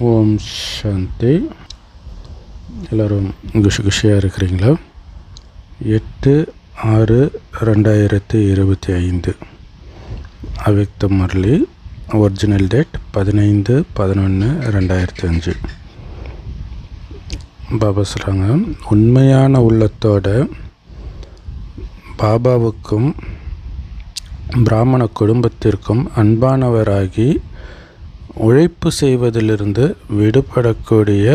ஓம் சாந்தி. எல்லோரும் குஷியாக இருக்கிறீங்களா? 8/6/2025 அவ்யக்த முரளி. Original date 15/11/2005. பாபா சொல்கிறாங்க, உண்மையான உள்ளத்தோட பாபாவுக்கும் பிராமண குடும்பத்திற்கும் அன்பானவராகி உழைப்பு செய்வதிலிருந்து விடுபடக்கூடிய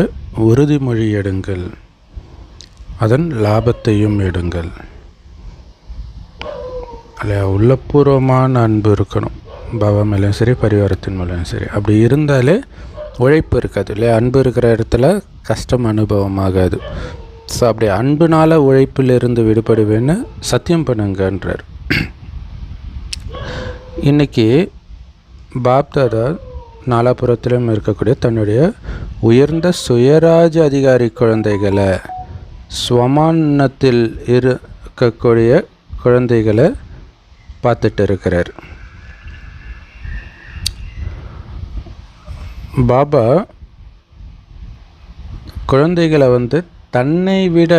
உறுதிமொழி எடுங்கள், அதன் லாபத்தையும் எடுங்கள். அல்லையா? உள்ளபூர்வமான அன்பு இருக்கணும், பாபா மேலேயும் சரி பரிவாரத்தின் மேலேயும் சரி. அப்படி இருந்தாலே உழைப்பு இருக்காது இல்லையா? அன்பு இருக்கிற இடத்துல கஷ்டம் அனுபவமாகாது. ஸோ அப்படி அன்புனால் உழைப்பிலிருந்து விடுபடுவேன்னு சத்தியம் பண்ணுங்கன்றார். இன்றைக்கி பாப்தாதா நாலாபுரத்திலும் இருக்கக்கூடிய தன்னுடைய உயர்ந்த சுயராஜ அதிகாரி குழந்தைகளை, ஸ்வமானத்தில் இருக்கக்கூடிய குழந்தைகளை பார்த்துட்டு இருக்கிறார். பாபா குழந்தைகளை தன்னை விட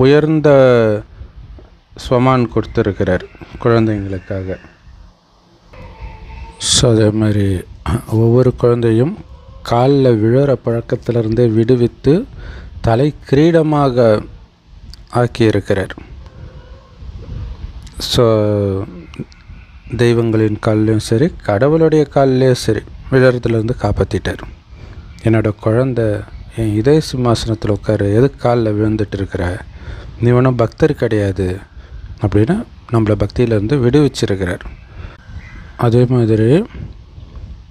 உயர்ந்த ஸ்வமான் கொடுத்துருக்கிறார் குழந்தைங்களுக்காக. ஸோ அதே மாதிரி ஒவ்வொரு குழந்தையும் காலில் விழுற பழக்கத்திலிருந்தே விடுவித்து தலை கிரீடமாக ஆக்கியிருக்கிறார். ஸோ தெய்வங்களின் கால்லையும் சரி கடவுளுடைய கால்லையும் சரி விழுறதுலேருந்து காப்பாற்றிட்டார். என்னோடய குழந்தை என் இதய சிம்மாசனத்தில் உட்காரு, எதுக்கு காலில் விழுந்துட்டு இருக்கிற, நீ ஒன்றும் பக்தர் கிடையாது அப்படின்னு நம்மளை பக்தியிலேருந்து விடுவிச்சிருக்கிறார். அதே மாதிரி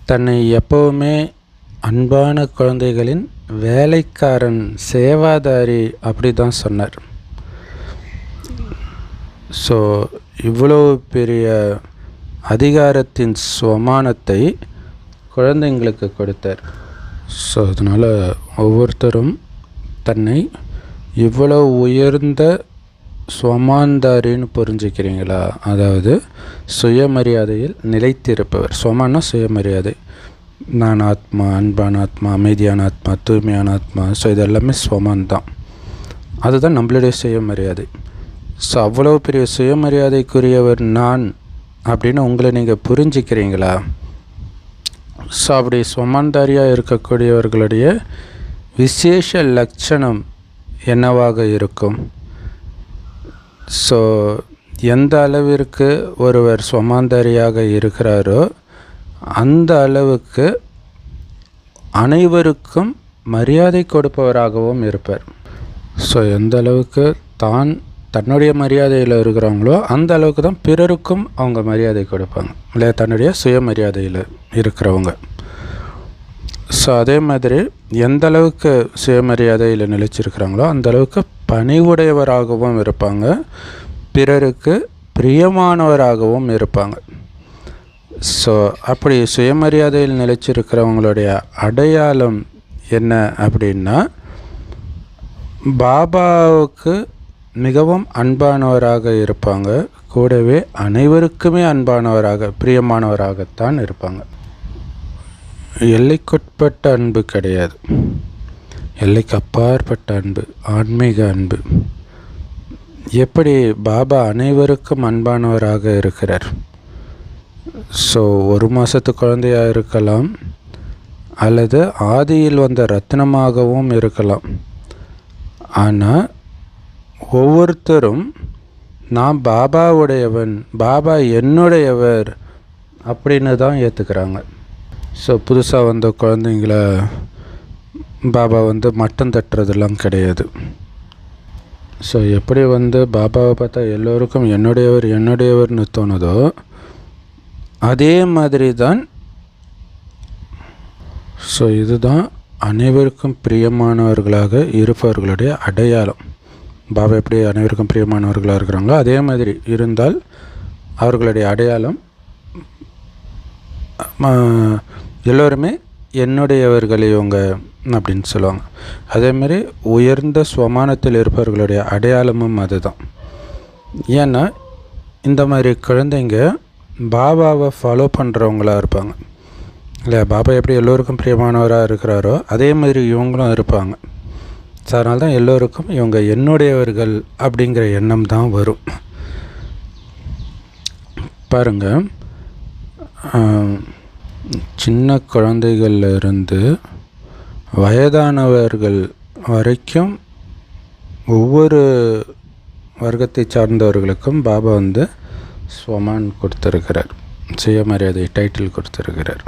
தன்னை எப்போவுமே அன்பான குழந்தைகளின் வேலைக்காரன், சேவாதாரி அப்படி தான் சொன்னார். ஸோ இவ்வளோ பெரிய அதிகாரத்தின் ஸ்வமானத்தை குழந்தைங்களுக்கு கொடுத்தார். ஸோ அதனால் ஒவ்வொருத்தரும் தன்னை இவ்வளோ உயர்ந்த ஸ்வமான்தாரின்னு புரிஞ்சுக்கிறீங்களா? அதாவது சுயமரியாதையில் நிலைத்திருப்பவர். ஸ்வமானா சுயமரியாதை. நான் ஆத்மா, அன்பான ஆத்மா, அமைதியான ஆத்மா, தூய்மையான ஆத்மா. ஸோ இது எல்லாமே ஸ்வமான் தான். அதுதான் நம்மளுடைய சுயமரியாதை. ஸோ அவ்வளோ பெரிய சுயமரியாதைக்குரியவர் நான் அப்படின்னு உங்களை நீங்கள் புரிஞ்சுக்கிறீங்களா? ஸோ அப்படி ஸ்வமான்தாரியாக இருக்கக்கூடியவர்களுடைய விசேஷ லட்சணம் என்னவாக இருக்கும்? ஸோ எந்த அளவிற்கு ஒருவர் ஸ்வமான்தாரியாக இருக்கிறாரோ அந்த அளவுக்கு அனைவருக்கும் மரியாதை கொடுப்பவராகவும் இருப்பார். ஸோ எந்த அளவுக்கு தன்னுடைய மரியாதையில் இருக்கிறாங்களோ அந்த அளவுக்கு தான் பிறருக்கும் அவங்க மரியாதை கொடுப்பாங்க இல்லையா? தன்னுடைய சுயமரியாதையில் இருக்கிறவங்க. ஸோ அதே மாதிரி எந்த அளவுக்கு சுயமரியாதையில் நிலைச்சிருக்கிறாங்களோ அந்த அளவுக்கு பணிவுடையவராகவும் இருப்பாங்க, பிறருக்கு பிரியமானவராகவும் இருப்பாங்க. ஸோ அப்படி சுயமரியாதையில் நிலைச்சிருக்கிறவங்களுடைய அடையாளம் என்ன அப்படின்னா, பாபாவுக்கு மிகவும் அன்பானவராக இருப்பாங்க, கூடவே அனைவருக்குமே அன்பானவராக பிரியமானவராகத்தான் இருப்பாங்க. எல்லைக்குட்பட்ட அன்பு கிடையாது, எல்லைக்கு அப்பாற்பட்ட அன்பு, ஆன்மீக அன்பு. எப்படி பாபா அனைவருக்கும் அன்பானவராக இருக்கிறார்? ஸோ ஒரு மாதத்து குழந்தையாக இருக்கலாம், அல்லது ஆதியில் வந்த ரத்னமாகவும் இருக்கலாம். ஆனால் ஒவ்வொருத்தரும் நான் பாபாவுடையவன், பாபா என்னுடையவர் அப்படின்னு தான் ஏற்றுக்கிறாங்க. ஸோ புதுசாக வந்த குழந்தைங்கள பாபா மட்டம் தட்டுறதெல்லாம் கிடையாது. ஸோ எப்படி பாபாவை பார்த்தா எல்லோருக்கும் என்னுடையவர்னு தோணுதோ அதே மாதிரி தான். ஸோ இதுதான் அனைவருக்கும் பிரியமானவர்களாக இருப்பவர்களுடைய அடையாளம். பாபா எப்படி அனைவருக்கும் பிரியமானவர்களாக இருக்கிறாங்களோ அதே மாதிரி இருந்தால் அவர்களுடைய அடையாளம் எல்லோருமே என்னுடையவர்கள் இவங்க அப்படின்னு சொல்லுவாங்க. அதேமாதிரி உயர்ந்த ஸ்வமானத்தில் இருப்பவர்களுடைய அடையாளமும் அதுதான். ஏன்னா இந்த மாதிரி குழந்தைங்க பாபாவை ஃபாலோ பண்ணுறவங்களா இருப்பாங்க. இல்லை, பாபா எப்படி எல்லோருக்கும் பிரியமானவராக இருக்கிறாரோ அதே மாதிரி இவங்களும் இருப்பாங்க. ஸோ அதனால தான் எல்லோருக்கும் இவங்க என்னுடையவர்கள் அப்படிங்கிற எண்ணம் தான் வரும். பாருங்கள், சின்ன குழந்தைகள்லேருந்து வயதானவர்கள் வரைக்கும் ஒவ்வொரு வர்க்கத்தை சார்ந்தவர்களுக்கும் பாபா ஸ்வமான் கொடுத்துருக்கிறார், சுயமரியாதை டைட்டில் கொடுத்துருக்கிறார்.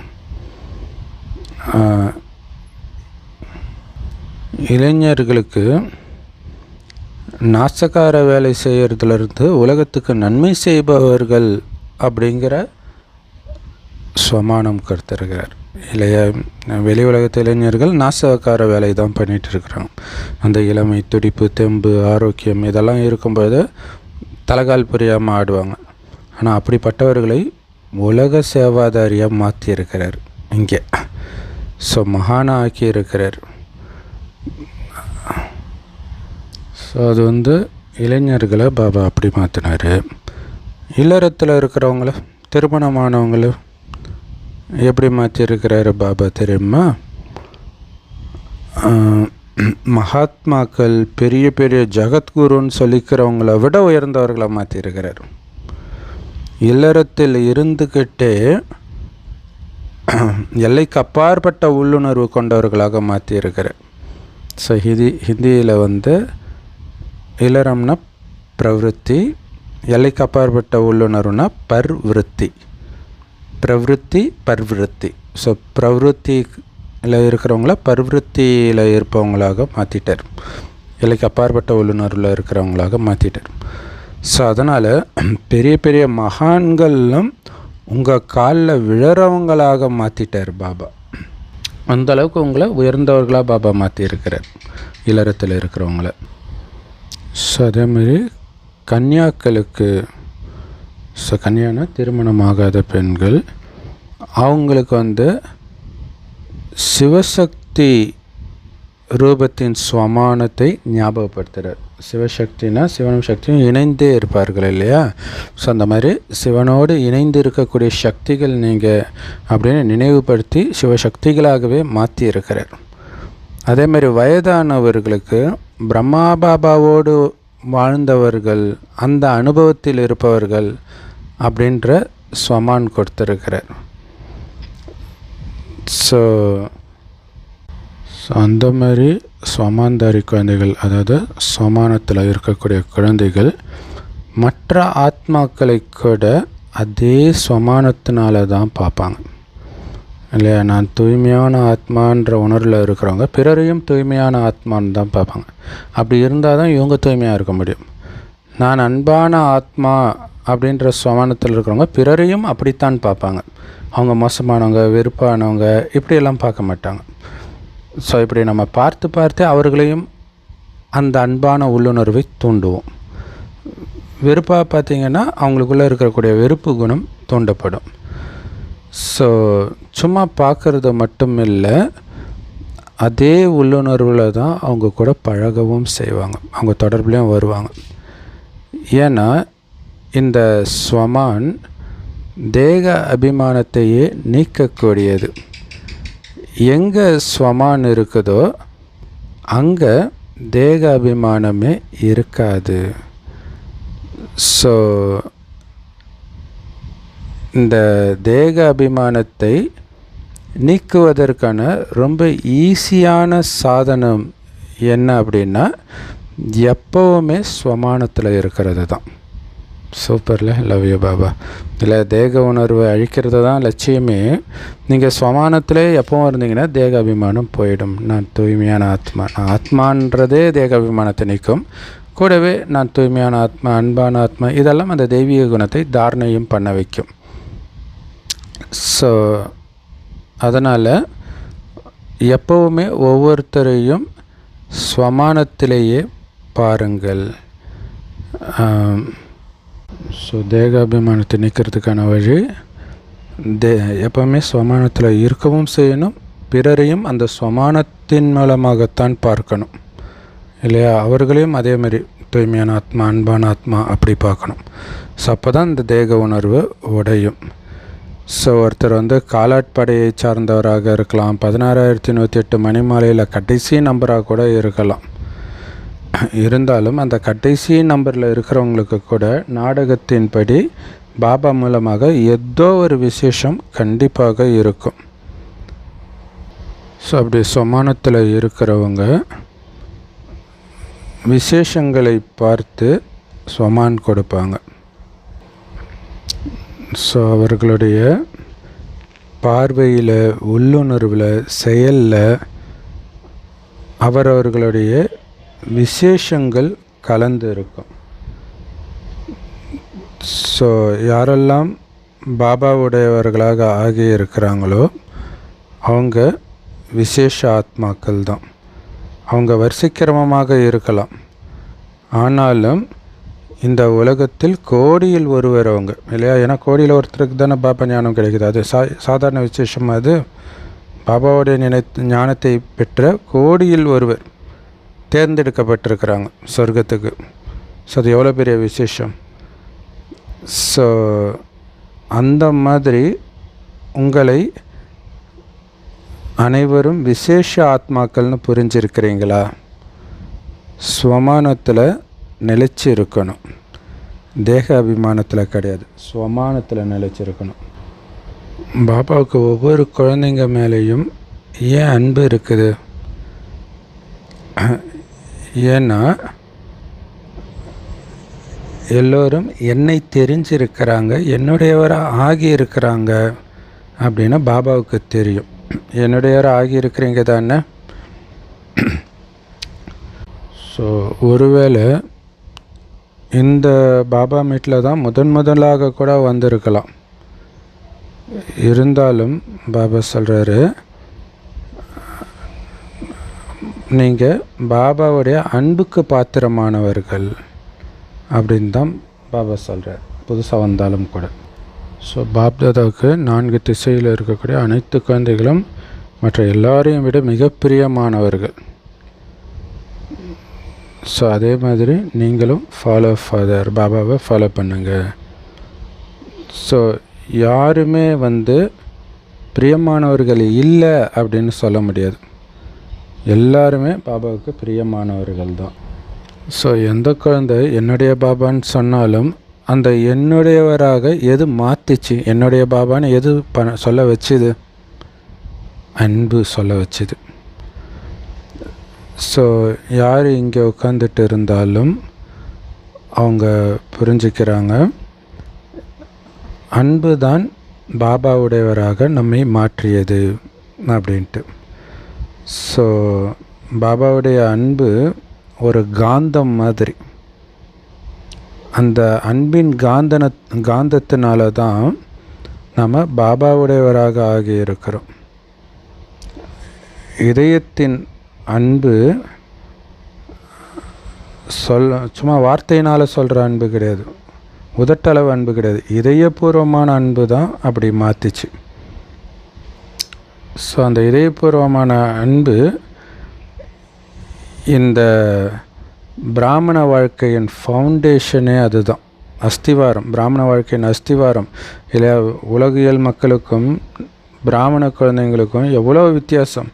இளைஞர்களுக்கு நாசகார வேலை செய்கிறதுலேருந்து உலகத்துக்கு நன்மை செய்பவர்கள் அப்படிங்கிற ஸ்வமானம் கொடுத்துருக்கிறார். வெளி உலகத்து இளைஞர்கள் நாசகார வேலை தான் பண்ணிகிட்டு இருக்கிறாங்க. அந்த இளமை, துடிப்பு, தெம்பு, ஆரோக்கியம் இதெல்லாம் இருக்கும்போது தலகால் புரியாமல் ஆடுவாங்க. ஆனால் அப்படிப்பட்டவர்களை உலக சேவாதாரியாக மாற்றியிருக்கிறார் இங்கே. ஸோ மகானா ஆக்கி இருக்கிறார். ஸோ அது இளைஞர்களை பாபா அப்படி மாற்றினார். இல்லறத்தில் இருக்கிறவங்கள, திருமணமானவங்கள எப்படி மாற்றிருக்கிறாரு பாபா தெரியுமா? மகாத்மாக்கள், பெரிய பெரிய ஜகத்குருன்னு சொல்லிக்கிறவங்கள விட உயர்ந்தவர்களை மாற்றிருக்கிறார். இல்லறத்தில் இருந்துக்கிட்டே எல்லைக்கு அப்பாற்பட்ட உள்ளுணர்வு கொண்டவர்களாக மாற்றியிருக்கிறார். ஸோ ஹிந்தியில் இல்லறம்னா பிரவருத்தி, எல்லைக்கு அப்பாற்பட்ட உள்ளுணர்வுனா பர்விருத்தி. பிரவருத்தி, பர்விருத்தி. ஸோ பிரவருத்தியில் இருக்கிறவங்கள பர்விருத்தியில் இருப்பவங்களாக மாற்றிட்டார், எல்லைக்கு அப்பாற்பட்ட உள்ளுணர்வில் இருக்கிறவங்களாக மாற்றிட்டார். ஸோ அதனால் பெரிய பெரிய மகான்களும் உங்கள் காலில் விழறவங்களாக மாற்றிட்டார் பாபா. அந்தளவுக்கு உங்களை உயர்ந்தவர்களாக பாபா மாற்றியிருக்கிறார் இல்லறத்தில் இருக்கிறவங்கள. ஸோ அதேமாதிரி கன்யாக்களுக்கு, ஸோ கன்யானா திருமணமாகாத பெண்கள், அவங்களுக்கு சிவசக்தி ரூபத்தின் ஸ்வமானத்தை ஞாபகப்படுத்துகிறார். சிவசக்தினா சிவனும் சக்தியும் இணைந்தே இருப்பார்கள் இல்லையா? ஸோ அந்த மாதிரி சிவனோடு இணைந்து இருக்கக்கூடிய சக்திகள் நீங்கள் அப்படின்னு நினைவுபடுத்தி சிவசக்திகளாகவே மாற்றி இருக்கிறார். அதேமாதிரி வயதானவர்களுக்கு பிரம்மா பாபாவோடு வாழ்ந்தவர்கள், அந்த அனுபவத்தில் இருப்பவர்கள் அப்படின்ற ஸ்வமான் கொடுத்துருக்கிறார். ஸோ அந்த மாதிரி ஸ்வமான்தாரி குழந்தைகள், அதாவது ஸ்வமானத்தில் இருக்கக்கூடிய குழந்தைகள் மற்ற ஆத்மாக்களை கூட அதே ஸ்வமானத்தினால தான் பார்ப்பாங்க இல்லையா? நான் தூய்மையான ஆத்மான்ற உணர்வில் இருக்கிறவங்க பிறரையும் தூய்மையான ஆத்மான்னு தான் பார்ப்பாங்க. அப்படி இருந்தால் தான் இவங்க தூய்மையாக இருக்க முடியும். நான் அன்பான ஆத்மா அப்படின்ற ஸ்வமானத்தில் இருக்கிறவங்க பிறரையும் அப்படித்தான் பார்ப்பாங்க. அவங்க மோசமானவங்க, வெறுப்பானவங்க இப்படியெல்லாம் பார்க்க மாட்டாங்க. ஸோ இப்படி நம்ம பார்த்து பார்த்து அவர்களையும் அந்த அன்பான உள்ளுணர்வை தூண்டுவோம். வெறுப்பாக பார்த்திங்கன்னா அவங்களுக்குள்ளே இருக்கக்கூடிய வெறுப்பு குணம் தூண்டப்படும். ஸோ சும்மா பார்க்குறது மட்டும் இல்லை, அதே உள்ளுணர்வில் தான் அவங்க கூட பழகவும் செய்வாங்க, அவங்க தொடர்புலையும் வருவாங்க. ஏன்னா இந்த ஸ்வமான் தேக அபிமானத்தையே நீக்கக்கூடியது. எங்கே ஸ்வமான் இருக்குதோ அங்கே தேக அபிமானமே இருக்காது. ஸோ இந்த தேக அபிமானத்தை நீக்குவதற்கான ரொம்ப ஈஸியான சாதனம் என்ன அப்படின்னா எப்போவுமே ஸ்வமானத்தில் இருக்கிறது தான். சூப்பரில், லவ் யூ பாபா. இல்லை, தேக உணர்வை அழிக்கிறது தான் லட்சியமே. நீங்கள் ஸ்வமானத்திலே எப்பவும் இருந்தீங்கன்னா தேக அபிமானம் போயிடும். நான் தூய்மையான ஆத்மா, நான் ஆத்மான்றதே தேக அபிமானத்தை நீக்கும். கூடவே நான் தூய்மையான ஆத்மா, அன்பான ஆத்மா, இதெல்லாம் அந்த தெய்வீக குணத்தை தாரணையும் பண்ண வைக்கும். ஸோ அதனால் எப்போவுமே ஒவ்வொருத்தரையும் ஸ்வமானத்திலேயே பாருங்கள். ஸோ தேகாபிமானத்தை நீக்கிறதுக்கான வழி எப்போவுமே ஸ்வமானத்தில் இருக்கவும் செய்யணும், பிறரையும் அந்த ஸ்வமானத்தின் மூலமாகத்தான் பார்க்கணும் இல்லையா? அவர்களையும் அதேமாதிரி தூய்மையான ஆத்மா, அன்பான ஆத்மா அப்படி பார்க்கணும். ஸோ அப்போ தான் இந்த தேக உணர்வு உடையும். ஸோ ஒருத்தர் வந்து காலாட்படையை சார்ந்தவராக இருக்கலாம், 16,108 மணிமாலையில் கடைசி நம்பராக கூட இருக்கலாம். இருந்தாலும் அந்த கடைசி நம்பரில் இருக்கிறவங்களுக்கு கூட நாடகத்தின்படி பாபா மூலமாக ஏதோ ஒரு விசேஷம் கண்டிப்பாக இருக்கும். ஸோ அப்படி சொமானத்தில் இருக்கிறவங்க விசேஷங்களை பார்த்து சொமான் கொடுப்பாங்க. ஸோ அவர்களுடைய பார்வையில், உள்ளுணர்வில், செயலில் அவரவர்களுடைய விசேஷங்கள் கலந்து இருக்கும். ஸோ யாரெல்லாம் பாபாவுடையவர்களாக ஆகி இருக்கிறாங்களோ அவங்க விசேஷ ஆத்மாக்கள் தான். அவங்க வரிசைக்கிரமமாக இருக்கலாம், ஆனாலும் இந்த உலகத்தில் கோடியில் ஒருவர் அவங்க இல்லையா? ஏன்னா கோடியில் ஒருத்தருக்கு தானே பாபா ஞானம் கிடைக்குது. அது சாதாரண விசேஷம். அது பாபாவுடைய ஞானத்தை பெற்ற கோடியில் ஒருவர் தேர்ந்தெடுக்கப்பட்டிருக்கிறாங்க சொர்க்கத்துக்கு. ஸோ அது எவ்வளோ பெரிய விசேஷம். ஸோ அந்த மாதிரி உங்களை அனைவரும் விசேஷ ஆத்மாக்கள்னு புரிஞ்சிருக்கிறீங்களா? ஸ்வமானத்தில் நிலைச்சி இருக்கணும், தேக அபிமானத்தில் கிடையாது. ஸ்வமானத்தில் நிலைச்சிருக்கணும். பாபாவுக்கு ஒவ்வொரு குழந்தைங்க மேலேயும் ஏன் அன்பு இருக்குது? ஏன்னா எல்லோரும் என்னை தெரிஞ்சிருக்கிறாங்க, என்னுடையவராக ஆகி இருக்கிறாங்க அப்படின்னு பாபாவுக்கு தெரியும். என்னுடையவராக ஆகி இருக்கிறீங்க தானே. ஸோ ஒருவேளை இந்த பாபா மீட்டில் தான் முதலாக கூட வந்திருக்கலாம். இருந்தாலும் பாபா சொல்கிறாரு, நீங்கள் பாபாவுடைய அன்புக்கு பாத்திரமானவர்கள் அப்படின்னு தான் பாபா சொல்கிறார், புதுசாக வந்தாலும் கூட. ஸோ பாப்தாதாவுக்கு 4 திசையில் இருக்கக்கூடிய அனைத்து குழந்தைகளும் மற்ற எல்லாரையும் விட மிக பிரியமானவர்கள். ஸோ அதே மாதிரி நீங்களும் ஃபாலோ ஃபாதர் பாபாவை ஃபாலோ பண்ணுங்கள். ஸோ யாருமே பிரியமானவர்கள் இல்லை அப்படின்னு சொல்ல முடியாது. எல்லாருமே பாபாவுக்கு பிரியமானவர்கள் தான். ஸோ எந்த குழந்தை என்னுடைய பாபான்னு சொன்னாலும் அந்த என்னுடையவராக எது மாற்றிச்சு, என்னுடைய பாபான்னு எது சொல்ல வச்சுது? அன்பு சொல்ல வச்சுது. ஸோ யார் இங்கே உட்காந்துட்டு இருந்தாலும் அவங்க புரிஞ்சுக்கிறாங்க, அன்பு தான் பாபாவுடையவராக நம்மை மாற்றியது அப்படின்ட்டு. ஸோ பாபாவுடைய அன்பு ஒரு காந்தம் மாதிரி. அந்த அன்பின் காந்தத்தினால தான் நம்ம பாபாவுடையவராக ஆகி இருக்கிறோம். இதயத்தின் அன்பு சும்மா வார்த்தையினால் சொல்கிற அன்பு கிடையாது, உதட்டளவு அன்பு கிடையாது, இதயபூர்வமான அன்பு தான் அப்படி மாற்றிச்சு. ஸோ அந்த இதயபூர்வமான அன்பு இந்த பிராமண வாழ்க்கையின் ஃபவுண்டேஷனே அதுதான், அஸ்திவாரம். பிராமண வாழ்க்கையின் அஸ்திவாரம் இல்லையா? உலகியல் மக்களுக்கும் பிராமண குழந்தைங்களுக்கும் எவ்வளோ வித்தியாசம்.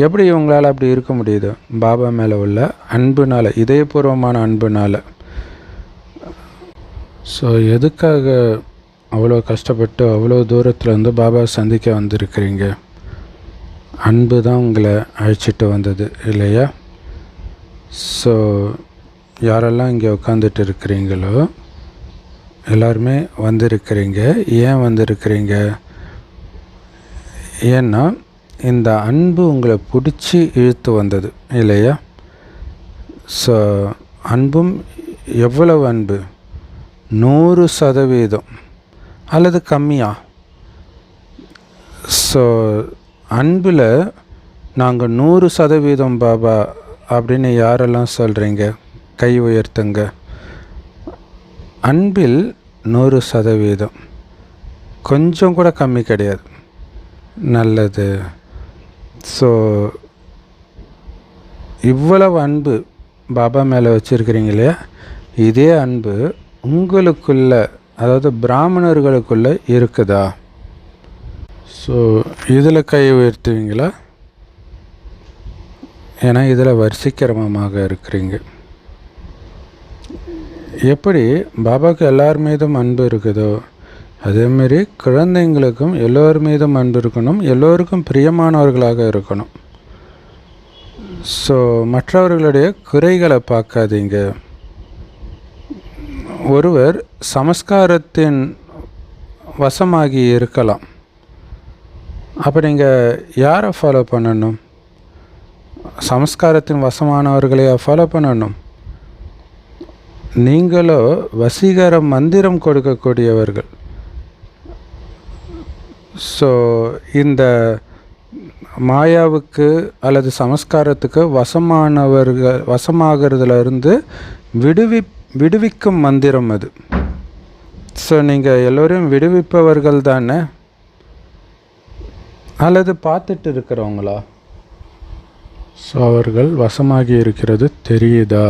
எப்படி இவங்களால் அப்படி இருக்க முடியுது? பாபா மேலே உள்ள அன்புனால், இதயபூர்வமான அன்புனால். ஸோ எதுக்காக அவ்வளோ கஷ்டப்பட்டு அவ்வளோ தூரத்துலேருந்து பாபா சந்திக்க வந்திருக்கிறீங்க? அன்பு தான் உங்களை அழைச்சிட்டு வந்தது இல்லையா? ஸோ யாரெல்லாம் இங்கே உட்காந்துட்டு இருக்கிறீங்களோ எல்லாருமே வந்திருக்கிறீங்க. ஏன் வந்திருக்கிறீங்க? ஏன்னா இந்த அன்பு உங்களை பிடிச்சி இழுத்து வந்தது இல்லையா? ஸோ அன்பும் எவ்வளவு அன்பு? 100% அல்லது கம்மியா? ஸோ அன்பில் நாங்கள் 100% பாபா அப்படின்னு யாரெல்லாம் சொல்கிறீங்க? கை உயர்த்துங்க. அன்பில் 100%, கொஞ்சம் கூட கம்மி கிடையாது. நல்லது. ஸோ இவ்வளவு அன்பு பாபா மேலே வச்சுருக்கிறீங்க இல்லையா? இதே அன்பு உங்களுக்குள்ள, அதாவது பிராமணர்களுக்குள்ளே இருக்குதா? ஸோ இதில் கை உயர்த்துவீங்களா? ஏன்னா இதில் வரிசைக்கிரமமாக இருக்கிறீங்க. எப்படி பாபாவுக்கு எல்லார் மீதும் அன்பு இருக்குதோ அதேமாரி குழந்தைங்களுக்கும் எல்லோர் மீதும் அன்பு இருக்கணும், எல்லோருக்கும் பிரியமானவர்களாக இருக்கணும். ஸோ மற்றவர்களுடைய குறைகளை பார்க்காதீங்க. ஒருவர் சமஸ்காரத்தின் வசமாகி இருக்கலாம். அப்போ நீங்கள் யாரை ஃபாலோ பண்ணணும்? சமஸ்காரத்தின் வசமானவர்களையா ஃபாலோ பண்ணணும்? நீங்களோ வசீகர மந்திரம் கொடுக்கக்கூடியவர்கள். ஸோ இந்த மாயாவுக்கு அல்லது சமஸ்காரத்துக்கு வசமாகிறதுலேருந்து விடுவிக்கும் மந்திரம் அது. ஸோ நீங்கள் எல்லோரையும் விடுவிப்பவர்கள் தானே, அல்லது பார்த்துட்டு இருக்கிறவங்களா? ஸோ அவர்கள் வசமாகி இருக்கிறது தெரியுதா?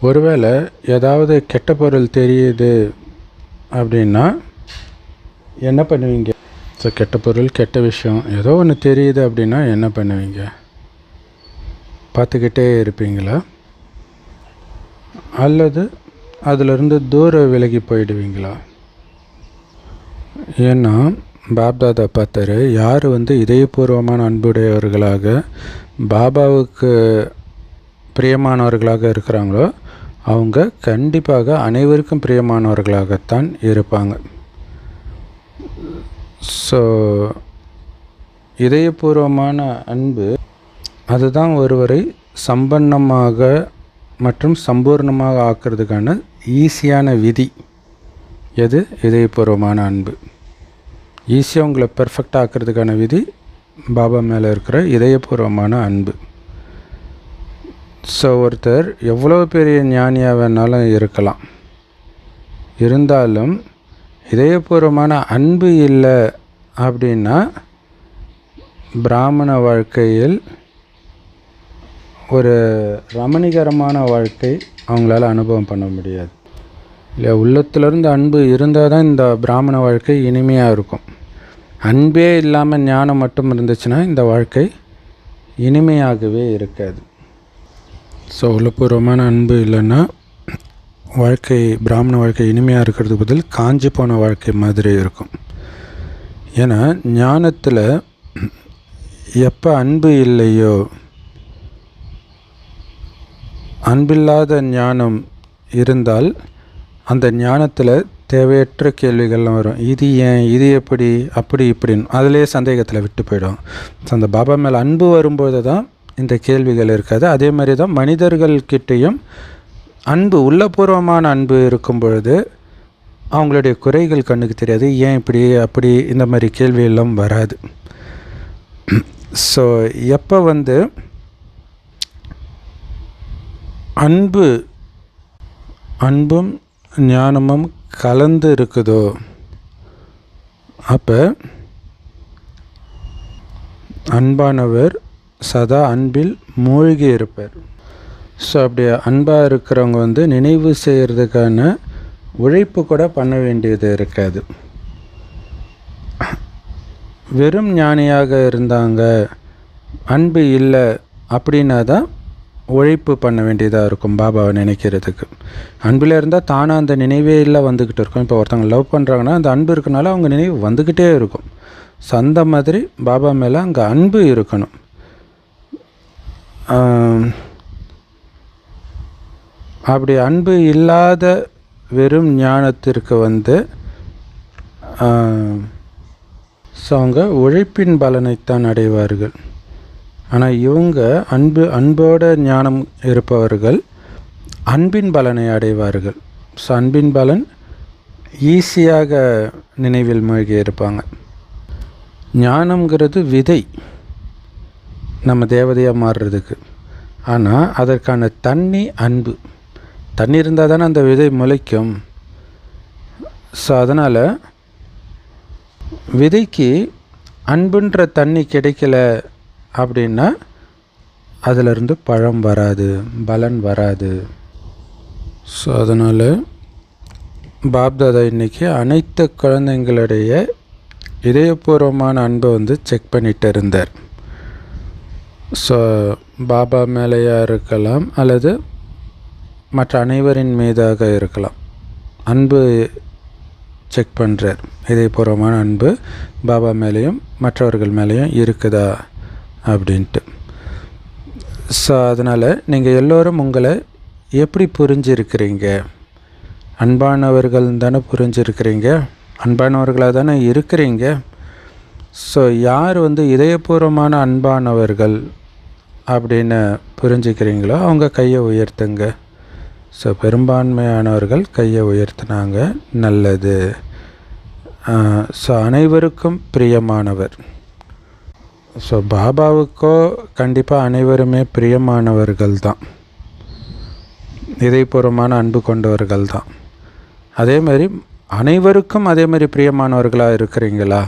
ஒருவேளை ஏதாவது கெட்ட பொருள் தெரியுது அப்படின்னா என்ன பண்ணுவீங்க? ஸோ கெட்ட பொருள், கெட்ட விஷயம் ஏதோ ஒன்று தெரியுது அப்படின்னா என்ன பண்ணுவீங்க? பார்த்துக்கிட்டே இருப்பீங்களா? அல்லது அதிலிருந்து தூர விலகி போயிடுவீங்களா? ஏன்னா பாப்தாதா பார்த்தாரு, யார் இதயபூர்வமான அன்புடையவர்களாக பாபாவுக்கு பிரியமானவர்களாக இருக்கிறாங்களோ அவங்க கண்டிப்பாக அனைவருக்கும் பிரியமானவர்களாகத்தான் இருப்பாங்க. ஸோ இதயபூர்வமான அன்பு அதுதான் ஒருவரை சம்பன்னமாக மற்றும் சம்பூர்ணமாக ஆக்கிறதுக்கான ஈஸியான விதி. எது? இதயபூர்வமான அன்பு. ஈஸியாக உங்களை பெர்ஃபெக்டாக ஆக்கிறதுக்கான விதி பாபா மேலே இருக்கிற இதயபூர்வமான அன்பு. ஸோ ஒருத்தர் எவ்வளோ பெரிய ஞானியாக வேணாலும் இருக்கலாம், இருந்தாலும் இதயபூர்வமான அன்பு இல்லை அப்படின்னா பிராமண வாழ்க்கையில் ஒரு ரமணிகரமான வாழ்க்கை அவங்களால அனுபவம் பண்ண முடியாது. இல்லை, உள்ளத்திலிருந்து அன்பு இருந்தால் தான் இந்த பிராமண வாழ்க்கை இனிமையாக இருக்கும். அன்பே இல்லாமல் ஞானம் மட்டும் இருந்துச்சுன்னா இந்த வாழ்க்கை இனிமையாகவே இருக்காது. ஸோ உள்ளபூர்வமான அன்பு இல்லைன்னா வாழ்க்கை, பிராமண வாழ்க்கை இனிமையாக இருக்கிறதுக்கு பதில் காஞ்சி போன வாழ்க்கை மாதிரி இருக்கும். ஏன்னா ஞானத்தில் எப்போ அன்பு இல்லையோ, அன்பில்லாத ஞானம் இருந்தால் அந்த ஞானத்தில் தேவையற்ற கேள்விகள்லாம் வரும். இது ஏன், இது எப்படி, அப்படி இப்படின்னு அதிலே சந்தேகத்தில் விட்டு போயிடும். ஸோ அந்த பாபா மேலே அன்பு வரும்போது தான் இந்த கேள்விகள் இருக்காது. அதே மாதிரி தான் மனிதர்கள்கிட்டையும் அன்பு, உள்ளபூர்வமான அன்பு இருக்கும் பொழுது அவங்களுடைய குறைகள் கண்ணுக்கு தெரியாது. ஏன் இப்படி, அப்படி இந்த மாதிரி கேள்வியெல்லாம் வராது. ஸோ எப்போ அன்பும் ஞானமும் கலந்து இருக்குதோ அப்போ அன்பானவர் சதா அன்பில் மூழ்கி இருப்பார். ஸோ அப்படி அன்பாக இருக்கிறவங்க நினைவு செய்கிறதுக்கான உழைப்பு கூட பண்ண வேண்டியது இருக்காது. வெறும் ஞானியாக இருந்தாங்க, அன்பு இல்லை அப்படின்னா தான் உழைப்பு பண்ண வேண்டியதாக இருக்கும் பாபாவை நினைக்கிறதுக்கு. அன்பில் இருந்தால் தானாக அந்த நினைவே இல்லை வந்துக்கிட்டு இருக்கும். இப்போ ஒருத்தவங்க லவ் பண்ணுறாங்கன்னா அந்த அன்பு இருக்கனால அவங்க நினைவு வந்துக்கிட்டே இருக்கும். ஸோ அந்த மாதிரி பாபா மேலே அங்கே அன்பு இருக்கணும். அப்படி அன்பு இல்லாத வெறும் ஞானத்திற்கு ஸோ அவங்க உழைப்பின் பலனைத்தான் அடைவார்கள். ஆனால் இவங்க அன்போட ஞானம் இருப்பவர்கள் அன்பின் பலனை அடைவார்கள். ஸோ அன்பின் பலன் ஈஸியாக நினைவில் மூழ்கி இருப்பாங்க. ஞானம்ங்கிறது விதை நம்ம தேவதையாக மாறுறதுக்கு. ஆனால் அதற்கான தண்ணி அன்பு. தண்ணி இருந்தால் தானே அந்த விதை முளைக்கும். ஸோ அதனால் விதைக்கு அன்புன்ற தண்ணி கிடைக்கல அப்படின்னா அதிலிருந்து பழம் வராது, பலன் வராது. ஸோ அதனால் பாப்தாதா இன்றைக்கி அனைத்து குழந்தைங்களுடைய இதயபூர்வமான அன்பை வந்து செக் பண்ணிகிட்டு இருந்தார். ஸோ பாபா மேலேயா இருக்கலாம் அல்லது மற்ற அனைவரின் மீதாக இருக்கலாம், அன்பு செக் பண்ணுறார். இதயபூர்வமான அன்பு பாபா மேலேயும் மற்றவர்கள் மேலேயும் இருக்குதா அப்படின்ட்டு. ஸோ அதனால் நீங்கள் எல்லோரும் உங்களை எப்படி புரிஞ்சிருக்கிறீங்க? அன்பானவர்கள் தானே புரிஞ்சிருக்கிறீங்க, அன்பானவர்களாக தானே இருக்கிறீங்க. ஸோ யார் வந்து இதயபூர்வமான அன்பானவர்கள் அப்படின்னு புரிஞ்சுக்கிறீங்களோ அவங்க கையை உயர்த்துங்க. ஸோ பெரும்பான்மையானவர்கள் கையை உயர்த்தினாங்க, நல்லது. ஸோ அனைவருக்கும் பிரியமானவர். ஸோ பாபாவுக்கோ கண்டிப்பாக அனைவருமே பிரியமானவர்கள் தான், இதயபூர்வமான அன்பு கொண்டவர்கள் தான். அதே மாதிரி அனைவருக்கும் அதே மாதிரி பிரியமானவர்களாக இருக்கிறீங்களா?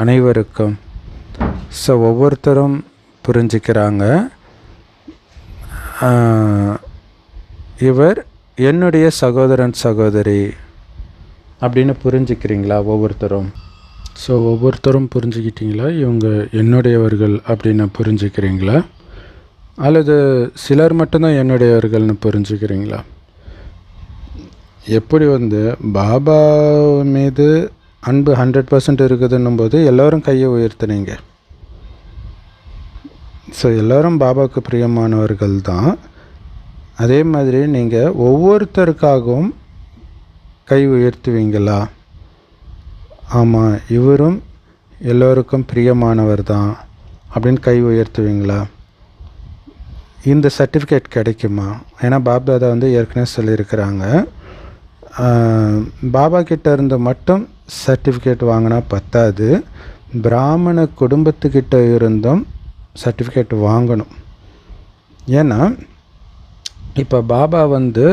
அனைவருக்கும். ஸோ ஒவ்வொருத்தரும் புரிஞ்சுக்கிறாங்க, இவர் என்னுடைய சகோதரன் சகோதரி அப்படின்னு புரிஞ்சுக்கிறீங்களா ஒவ்வொருத்தரும்? ஸோ ஒவ்வொருத்தரும் புரிஞ்சுக்கிட்டீங்களா இவங்க என்னுடையவர்கள் அப்படின்னு புரிஞ்சுக்கிறீங்களா? அல்லது சிலர் மட்டும்தான் என்னுடையவர்கள்னு புரிஞ்சுக்கிறீங்களா? எப்படி வந்து பாபா மீது அன்பு 100% இருக்குதுன்னும் போது எல்லோரும் கையை உயர்த்தினீங்க. ஸோ எல்லோரும் பாபாவுக்கு பிரியமானவர்கள் தான். அதே மாதிரி நீங்கள் ஒவ்வொருத்தருக்காகவும் கை உயர்த்துவீங்களா? ஆமாம், இவரும் எல்லோருக்கும் பிரியமானவர் தான் அப்படின்னு கை உயர்த்துவீங்களா? இந்த சர்டிஃபிகேட் கிடைக்குமா? ஏன்னா பாப்தாதா வந்து ஏற்கனவே சொல்லியிருக்கிறாங்க, பாபா கிட்ட இருந்து மட்டும் சர்டிஃபிகேட் வாங்கினா பத்தாது, பிராமண குடும்பத்துக்கிட்ட இருந்தும் சர்டிஃபிகேட் வாங்கணும். ஏன்னா இப்போ பாபா வந்து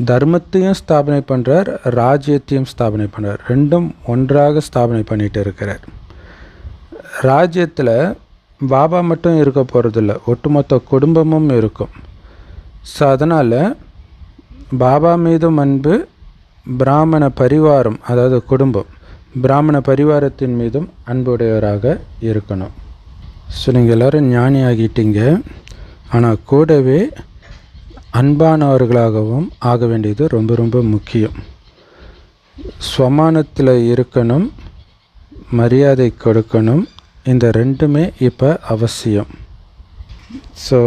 தர்மத்தையும் ஸ்தாபனை பண்ணுறார், ராஜ்யத்தையும் ஸ்தாபனை பண்ணுறார், ரெண்டும் ஒன்றாக ஸ்தாபனை பண்ணிகிட்டு இருக்கிறார். ராஜ்யத்தில் பாபா மட்டும் இருக்க போகிறதில்ல, ஒட்டுமொத்த குடும்பமும் இருக்கும். ஸோ அதனால் பாபா மீதும் அன்பு, பிராமண பரிவாரம் அதாவது குடும்பம், பிராமண பரிவாரத்தின் மீதும் அன்புடையவராக இருக்கணும். ஸோ நீங்கள் எல்லோரும் ஞானி ஆகிட்டீங்க, ஆனால் கூடவே அன்பானவர்களாகவும் ஆக வேண்டியது ரொம்ப ரொம்ப முக்கியம். ஸ்வமானத்தில் இருக்கணும், மரியாதை கொடுக்கணும், இந்த ரெண்டுமே இப்போ அவசியம். ஸோ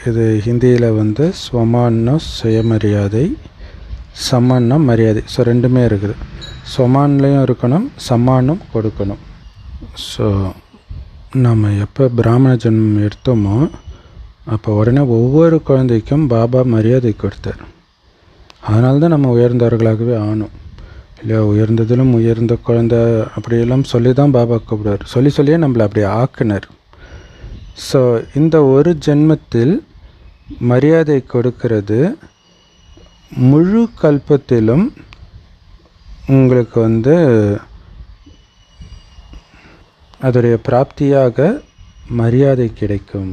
இது ஹிந்தியில் வந்து ஸ்வமானம் சுயமரியாதை, சமானம் மரியாதை. ஸோ ரெண்டுமே இருக்குது. ஸ்வமான்லேயும் இருக்கணும், சமானம் கொடுக்கணும். ஸோ நம்ம எப்போ பிராமண ஜென்மம் எடுத்தோமோ அப்போ உடனே ஒவ்வொரு குழந்தைக்கும் பாபா மரியாதை கொடுத்தார். அதனால தான் நம்ம உயர்ந்தவர்களாகவே ஆனோம் இல்லையா? உயர்ந்ததிலும் உயர்ந்த குழந்தை அப்படியெல்லாம் சொல்லி தான் பாபா கூப்பிடுவார், சொல்லி சொல்லியே நம்மளை அப்படி ஆக்கினார். ஸோ இந்த ஒரு ஜென்மத்தில் மரியாதை கொடுக்கிறது முழு கல்பத்திலும் உங்களுக்கு வந்து அதோடைய பிராப்தியாக மரியாதை கிடைக்கும்.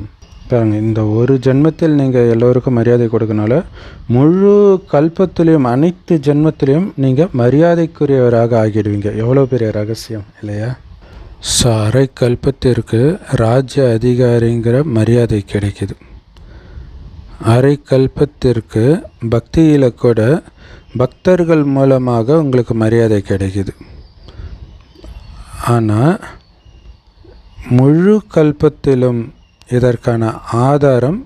பாருங்கள், இந்த ஒரு ஜென்மத்தில் நீங்கள் எல்லோருக்கும் மரியாதை கொடுக்கனால முழு கல்பத்திலையும் அனைத்து ஜென்மத்திலையும் நீங்கள் மரியாதைக்குரியவராக ஆகிடுவீங்க. எவ்வளோ பெரிய ரகசியம் இல்லையா? ஸோ அரை கல்பத்திற்கு ராஜ்ய அதிகாரிங்கிற மரியாதை கிடைக்குது. அரை கல்பத்திற்கு பக்தியில் கூட பக்தர்கள் மூலமாக உங்களுக்கு மரியாதை கிடைக்குது. ஆனால் முழு கல்பத்திலும் இதற்கான ஆதாரம்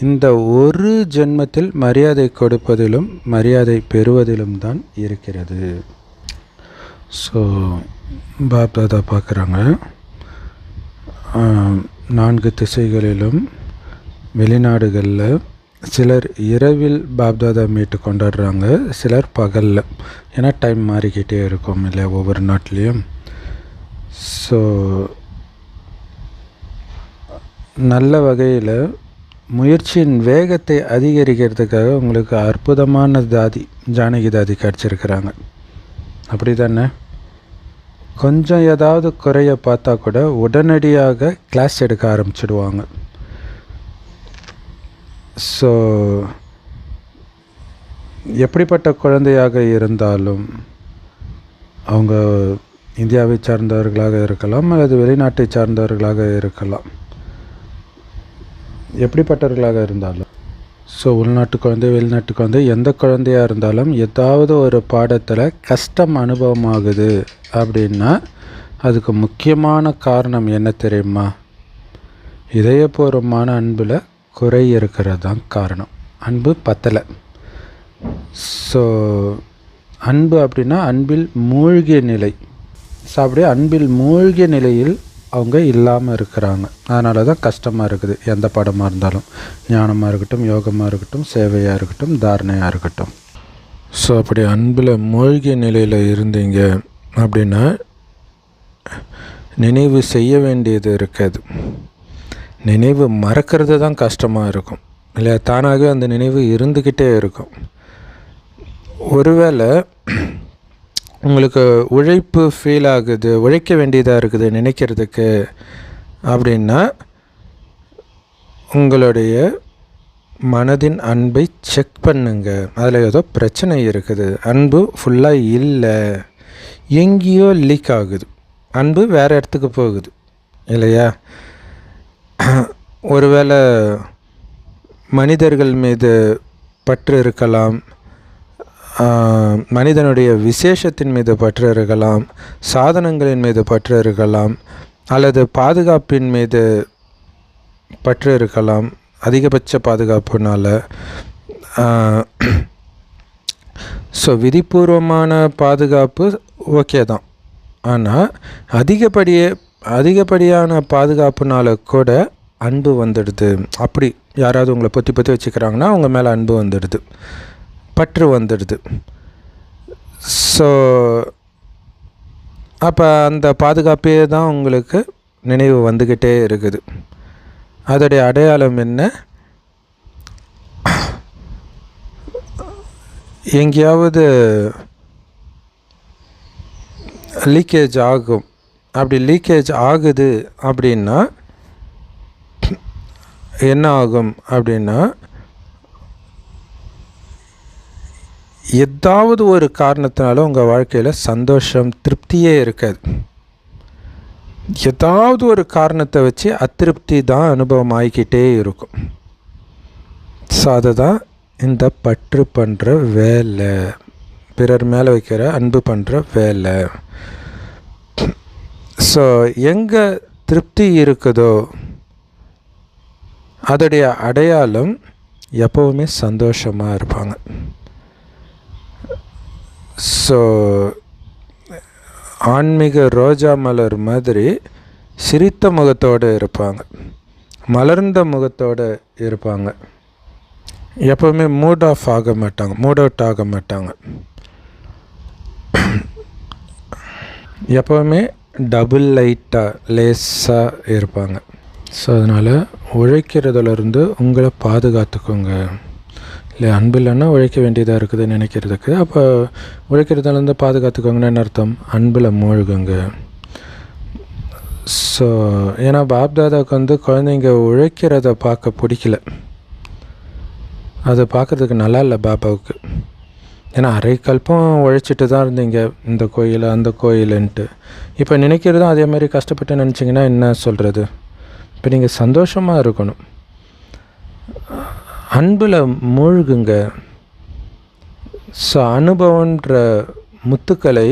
இந்த ஒரு ஜென்மத்தில் மரியாதை கொடுப்பதிலும் மரியாதை பெறுவதிலும் தான் இருக்கிறது. ஸோ பாப்தாதா பார்க்குறாங்க, 4 திசைகளிலும் வெளிநாடுகளில் சிலர் இரவில் பாப்தாதா மீட்டு கொண்டாடுறாங்க, சிலர் பகலில். ஏன்னா டைம் மாறிக்கிட்டே இருக்கும் இல்லை ஒவ்வொரு நாட்டிலையும். ஸோ நல்ல வகையில் முயற்சியின் வேகத்தை அதிகரிக்கிறதுக்காக உங்களுக்கு அற்புதமான தாதி ஜானகி தாதி கிடச்சிருக்கிறாங்க. அப்படி தானே? கொஞ்சம் ஏதாவது குறைய பார்த்தா கூட உடனடியாக கிளாஸ் எடுக்க ஆரம்பிச்சிடுவாங்க. ஸோ எப்படிப்பட்ட குழந்தையாக இருந்தாலும் அவங்க இந்தியாவை சார்ந்தவர்களாக இருக்கலாம் அல்லது வெளிநாட்டை சார்ந்தவர்களாக இருக்கலாம். எப்படிப்பட்டவர்களாக இருந்தாலும், ஸோ உள்நாட்டு குழந்தை வெளிநாட்டு குழந்தை எந்த குழந்தையாக இருந்தாலும் ஏதாவது ஒரு பாடத்தில் கஷ்டம் அனுபவமாகுது அப்படின்னா அதுக்கு முக்கியமான காரணம் என்ன தெரியுமா? இதயபூர்வமான அன்பில் குறை இருக்கிறது தான் காரணம். அன்பு பத்தலை. ஸோ அன்பு அப்படின்னா அன்பில் மூழ்கிய நிலை. ஸோ அப்படியே அன்பில் மூழ்கிய நிலையில் அவங்க இல்லாமல் இருக்கிறாங்க. அதனால தான் கஷ்டமாக இருக்குது. எந்த பாடமாக இருந்தாலும், ஞானமாக இருக்கட்டும், யோகமாக இருக்கட்டும், சேவையாக இருக்கட்டும், தாரணையாக இருக்கட்டும். ஸோ அப்படி அன்பில் மூழ்கிய நிலையில் இருந்தீங்க அப்படின்னா நினைவு செய்ய வேண்டியது இருக்காது. நினைவு மறக்கிறது தான் கஷ்டமாக இருக்கும் இல்லையா? தானாகவே அந்த நினைவு இருந்துக்கிட்டே இருக்கும். ஒருவேளை உங்களுக்கு உழைப்பு ஃபீல் ஆகுது, உழைக்க வேண்டியதாக இருக்குது நினைக்கிறதுக்கு அப்படின்னா உங்களுடைய மனதின் அன்பை செக் பண்ணுங்க. அதில் ஏதோ பிரச்சனை இருக்குது. அன்பு ஃபுல்லாக இல்லை, எங்கேயோ லீக் ஆகுது. அன்பு வேறு இடத்துக்கு போகுது இல்லையா? ஒருவேளை மனிதர்கள் மீது பற்று இருக்கலாம், மனிதனுடைய விசேஷத்தின் மீது பற்று இருக்கலாம், சாதனங்களின் மீது பற்று இருக்கலாம், அல்லது பாதுகாப்பின் மீது பற்று இருக்கலாம், அதிகபட்ச பாதுகாப்புனால. ஸோ விதிபூர்வமான பாதுகாப்பு ஓகே தான். ஆனால் அதிகப்படியான பாதுகாப்புனால கூட அன்பு வந்துடுது. அப்படி யாராவது உங்களை பொத்தி வச்சுக்கிறாங்கன்னா அவங்க மேலே அன்பு வந்துடுது, பற்று வந்துடுது. ஸோ அப்போ அந்த பாதுகாப்பே தான் உங்களுக்கு நினைவு வந்துக்கிட்டே இருக்குது. அதோடைய அடையாளம் என்ன? எங்கேயாவது லீக்கேஜ் ஆகும். அப்படி லீக்கேஜ் ஆகுது அப்படின்னா என்ன ஆகும் அப்படின்னா, ஏதாவது ஒரு காரணத்தினால உங்கள் வாழ்க்கையில் சந்தோஷம், திருப்தியே இருக்காது. ஏதாவது ஒரு காரணத்தை வச்சு அதிருப்தி தான் அனுபவம் ஆகிக்கிட்டே இருக்கும். ஸோ அதை தான் இந்த பற்று பண்ணுற வேலை, பிறர் மேலே வைக்கிற அன்பு பண்ணுற வேலை. ஸோ எங்கே திருப்தி இருக்குதோ அதோடைய அடையாளம் எப்போவுமே சந்தோஷமாக இருப்பாங்க. ஸோ ஆன்மீக ரோஜா மலர் மாதிரி சிரித்த முகத்தோடு இருப்பாங்க, மலர்ந்த முகத்தோடு இருப்பாங்க. எப்போவுமே மூட் அவுட் ஆக மாட்டாங்க. எப்போவுமே டபுள் லைட்டாக லேஸாக இருப்பாங்க. ஸோ அதனால் உழைக்கிறதுலேருந்து உங்களை பாதுகாத்துக்கோங்க. இல்லை அன்பு இல்லைன்னா உழைக்க வேண்டியதாக இருக்குதுன்னு நினைக்கிறதுக்கு, அப்போ உழைக்கிறதுலேருந்து பாதுகாத்துக்கோங்கன்னு அர்த்தம். அன்பில் மூழ்குங்க. ஸோ ஏன்னா பாப்தாதாவுக்கு குழந்தைங்க உழைக்கிறத பார்க்க பிடிக்கல, அதை பார்க்குறதுக்கு நல்லா இல்லை பாபாவுக்கு. ஏன்னா அரை கல்பம் உழைச்சிட்டு தான் இருந்தீங்க, இந்த கோயில் அந்த கோயிலுன்ட்டு. இப்போ நினைக்கிறதும் அதே மாதிரி கஷ்டப்பட்டு நினச்சிங்கன்னா என்ன சொல்கிறது? இப்போ நீங்கள் சந்தோஷமாக இருக்கணும், அன்பில் மூழ்குங்க. ஸோ அனுபவன்ற முத்துக்களை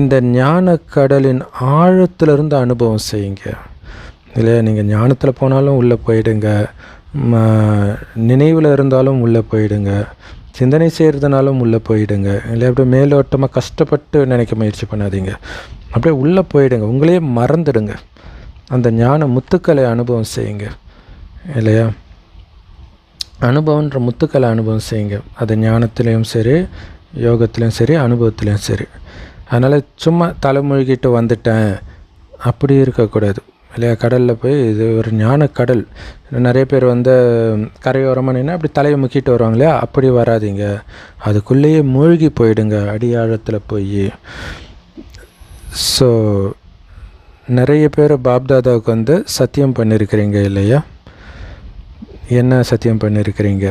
இந்த ஞான கடலின் ஆழத்திலிருந்து அனுபவம் செய்யுங்க. இல்லையா? நீங்கள் ஞானத்தில் போனாலும் உள்ளே போயிடுங்க, நினைவில் இருந்தாலும் உள்ளே போயிடுங்க, சிந்தனை செய்கிறதுனாலும் உள்ளே போயிடுங்க. இல்லை அப்படியே மேலோட்டமாக கஷ்டப்பட்டு நினைக்க முயற்சி பண்ணாதீங்க. அப்படியே உள்ளே போயிடுங்க, உங்களையே மறந்துடுங்க. அந்த ஞான முத்துக்களை அனுபவம் செய்யுங்க. இல்லையா? அனுபவன்ற முத்துக்களை அனுபவம் செய்யுங்க. அது ஞானத்துலேயும் சரி, யோகத்துலேயும் சரி, அனுபவத்துலேயும் சரி. அதனால் சும்மா தலைமொழிகிட்டு வந்துட்டேன் அப்படி இருக்கக்கூடாது. இல்லையா? கடலில் போய் இது ஒரு ஞான கடல். நிறைய பேர் கரையோரமாக நின்று அப்படி தலையை முக்கிட்டு வருவாங்க இல்லையா? அப்படி வராதிங்க, அதுக்குள்ளேயே மூழ்கி போயிடுங்க அடியாழத்தில் போய். ஸோ நிறைய பேர் பாப்தாதாவுக்கு சத்தியம் பண்ணியிருக்கிறீங்க இல்லையா? என்ன சத்தியம் பண்ணியிருக்கிறீங்க?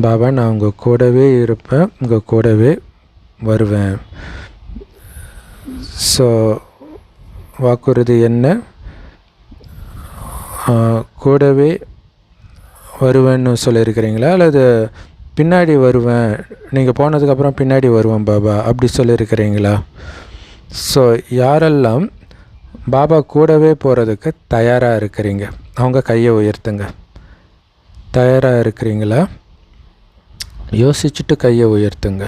பாபா, நான் உங்கள் கூடவே இருப்பேன், உங்கள் கூடவே வருவேன். ஸோ வாக்குறுதி என்ன? கூடவே வருவேன்னு சொல்லியிருக்கிறீங்களா, அல்லது பின்னாடி வருவேன், நீங்கள் போனதுக்கப்புறம் பின்னாடி வருவேன் பாபா அப்படி சொல்லியிருக்கிறீங்களா? ஸோ யாரெல்லாம் பாபா கூடவே போகிறதுக்கு தயாராக இருக்கிறீங்க, அவங்க கையை உயர்த்துங்க. தயாராக இருக்கிறீங்களா? யோசிச்சுட்டு கையை உயர்த்துங்க.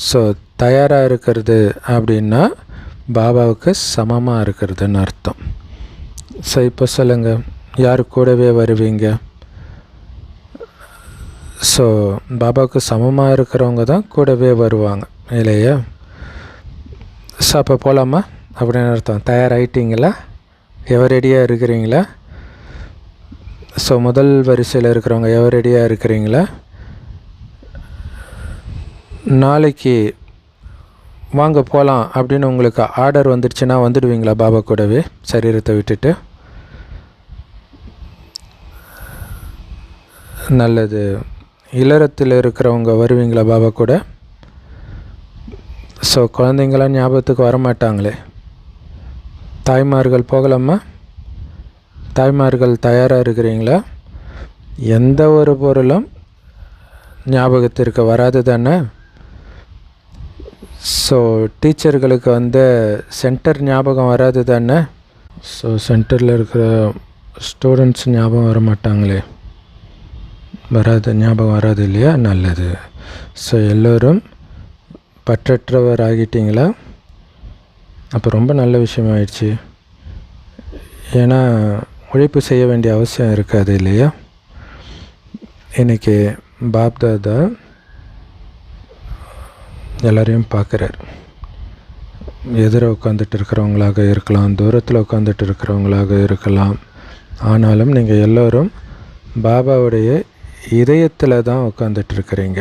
ஸோ தயாராக இருக்கிறது அப்படின்னா பாபாவுக்கு சமமாக இருக்கிறதுன்னு அர்த்தம். ஸோ இப்போ சொல்லுங்கள், யார் கூடவே வருவீங்க? ஸோ பாபாவுக்கு சமமாக இருக்கிறவங்க தான் கூடவே வருவாங்க இல்லையா? ஸோ அப்போ போகலாமா அப்படின்னு அர்த்தம். தயாராகிட்டீங்களா? எவரெடியாக இருக்கிறீங்களா? ஸோ முதல் வரிசையில் இருக்கிறவங்க எவரெடியாக இருக்கிறீங்களா? நாளைக்கு வாங்க போகலாம் அப்படின்னு உங்களுக்கு ஆர்டர் வந்துடுச்சுன்னா வந்துடுவீங்களா பாபா கூடவே, சரீரத்தை விட்டுட்டு? நல்லது. இல்லறத்தில் இருக்கிறவங்க வருவீங்களா பாபா கூட? ஸோ குழந்தைங்களாம் ஞாபகத்துக்கு வரமாட்டாங்களே. தாய்மார்கள் போகலாமா? தாய்மார்கள் தயாராக இருக்கிறீங்களா? எந்த ஒரு பொருளும் ஞாபகத்திற்கு வராது தானே. ஸோ டீச்சர்களுக்கு சென்டர் ஞாபகம் வராது தானே. ஸோ சென்டரில் இருக்கிற ஸ்டூடெண்ட்ஸ் ஞாபகம் வர மாட்டாங்களே. வராது, ஞாபகம் வராது இல்லையா? நல்லது. ஸோ எல்லோரும் பற்றற்றவர் ஆகிட்டீங்களா? அப்போ ரொம்ப நல்ல விஷயமாயிடுச்சு. ஏன்னா உழைப்பு செய்ய வேண்டிய அவசியம் இருக்காது இல்லையா? இன்றைக்கி பாப்தாதா எல்லோரையும் பார்க்குறார். எதிர உட்காந்துட்டு இருக்கிறவங்களாக இருக்கலாம், தூரத்தில் உட்காந்துட்டு இருக்கிறவங்களாக இருக்கலாம். ஆனாலும் நீங்கள் எல்லோரும் பாபாவுடைய இதயத்தில் தான் உட்காந்துட்ருக்கிறீங்க.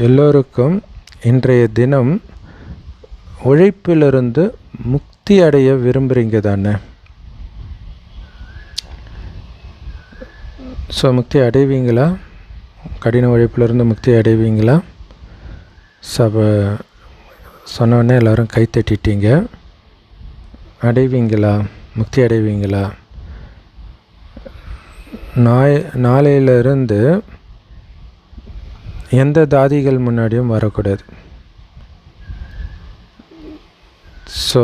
எல்லோருக்கும் இன்றைய தினம் உழைப்பிலிருந்து முக்தி அடைய விரும்புகிறீங்க தானே. ஸோ முக்தி அடைவீங்களா? கடின உழைப்பிலிருந்து முக்தி அடைவீங்களா? சொன்னோடனே எல்லோரும் கை தட்டிட்டீங்க. அடைவீங்களா? முக்தி அடைவீங்களா? நாளையிலிருந்து எந்த தாதிகள் முன்னாடியும் வரக்கூடாது. ஸோ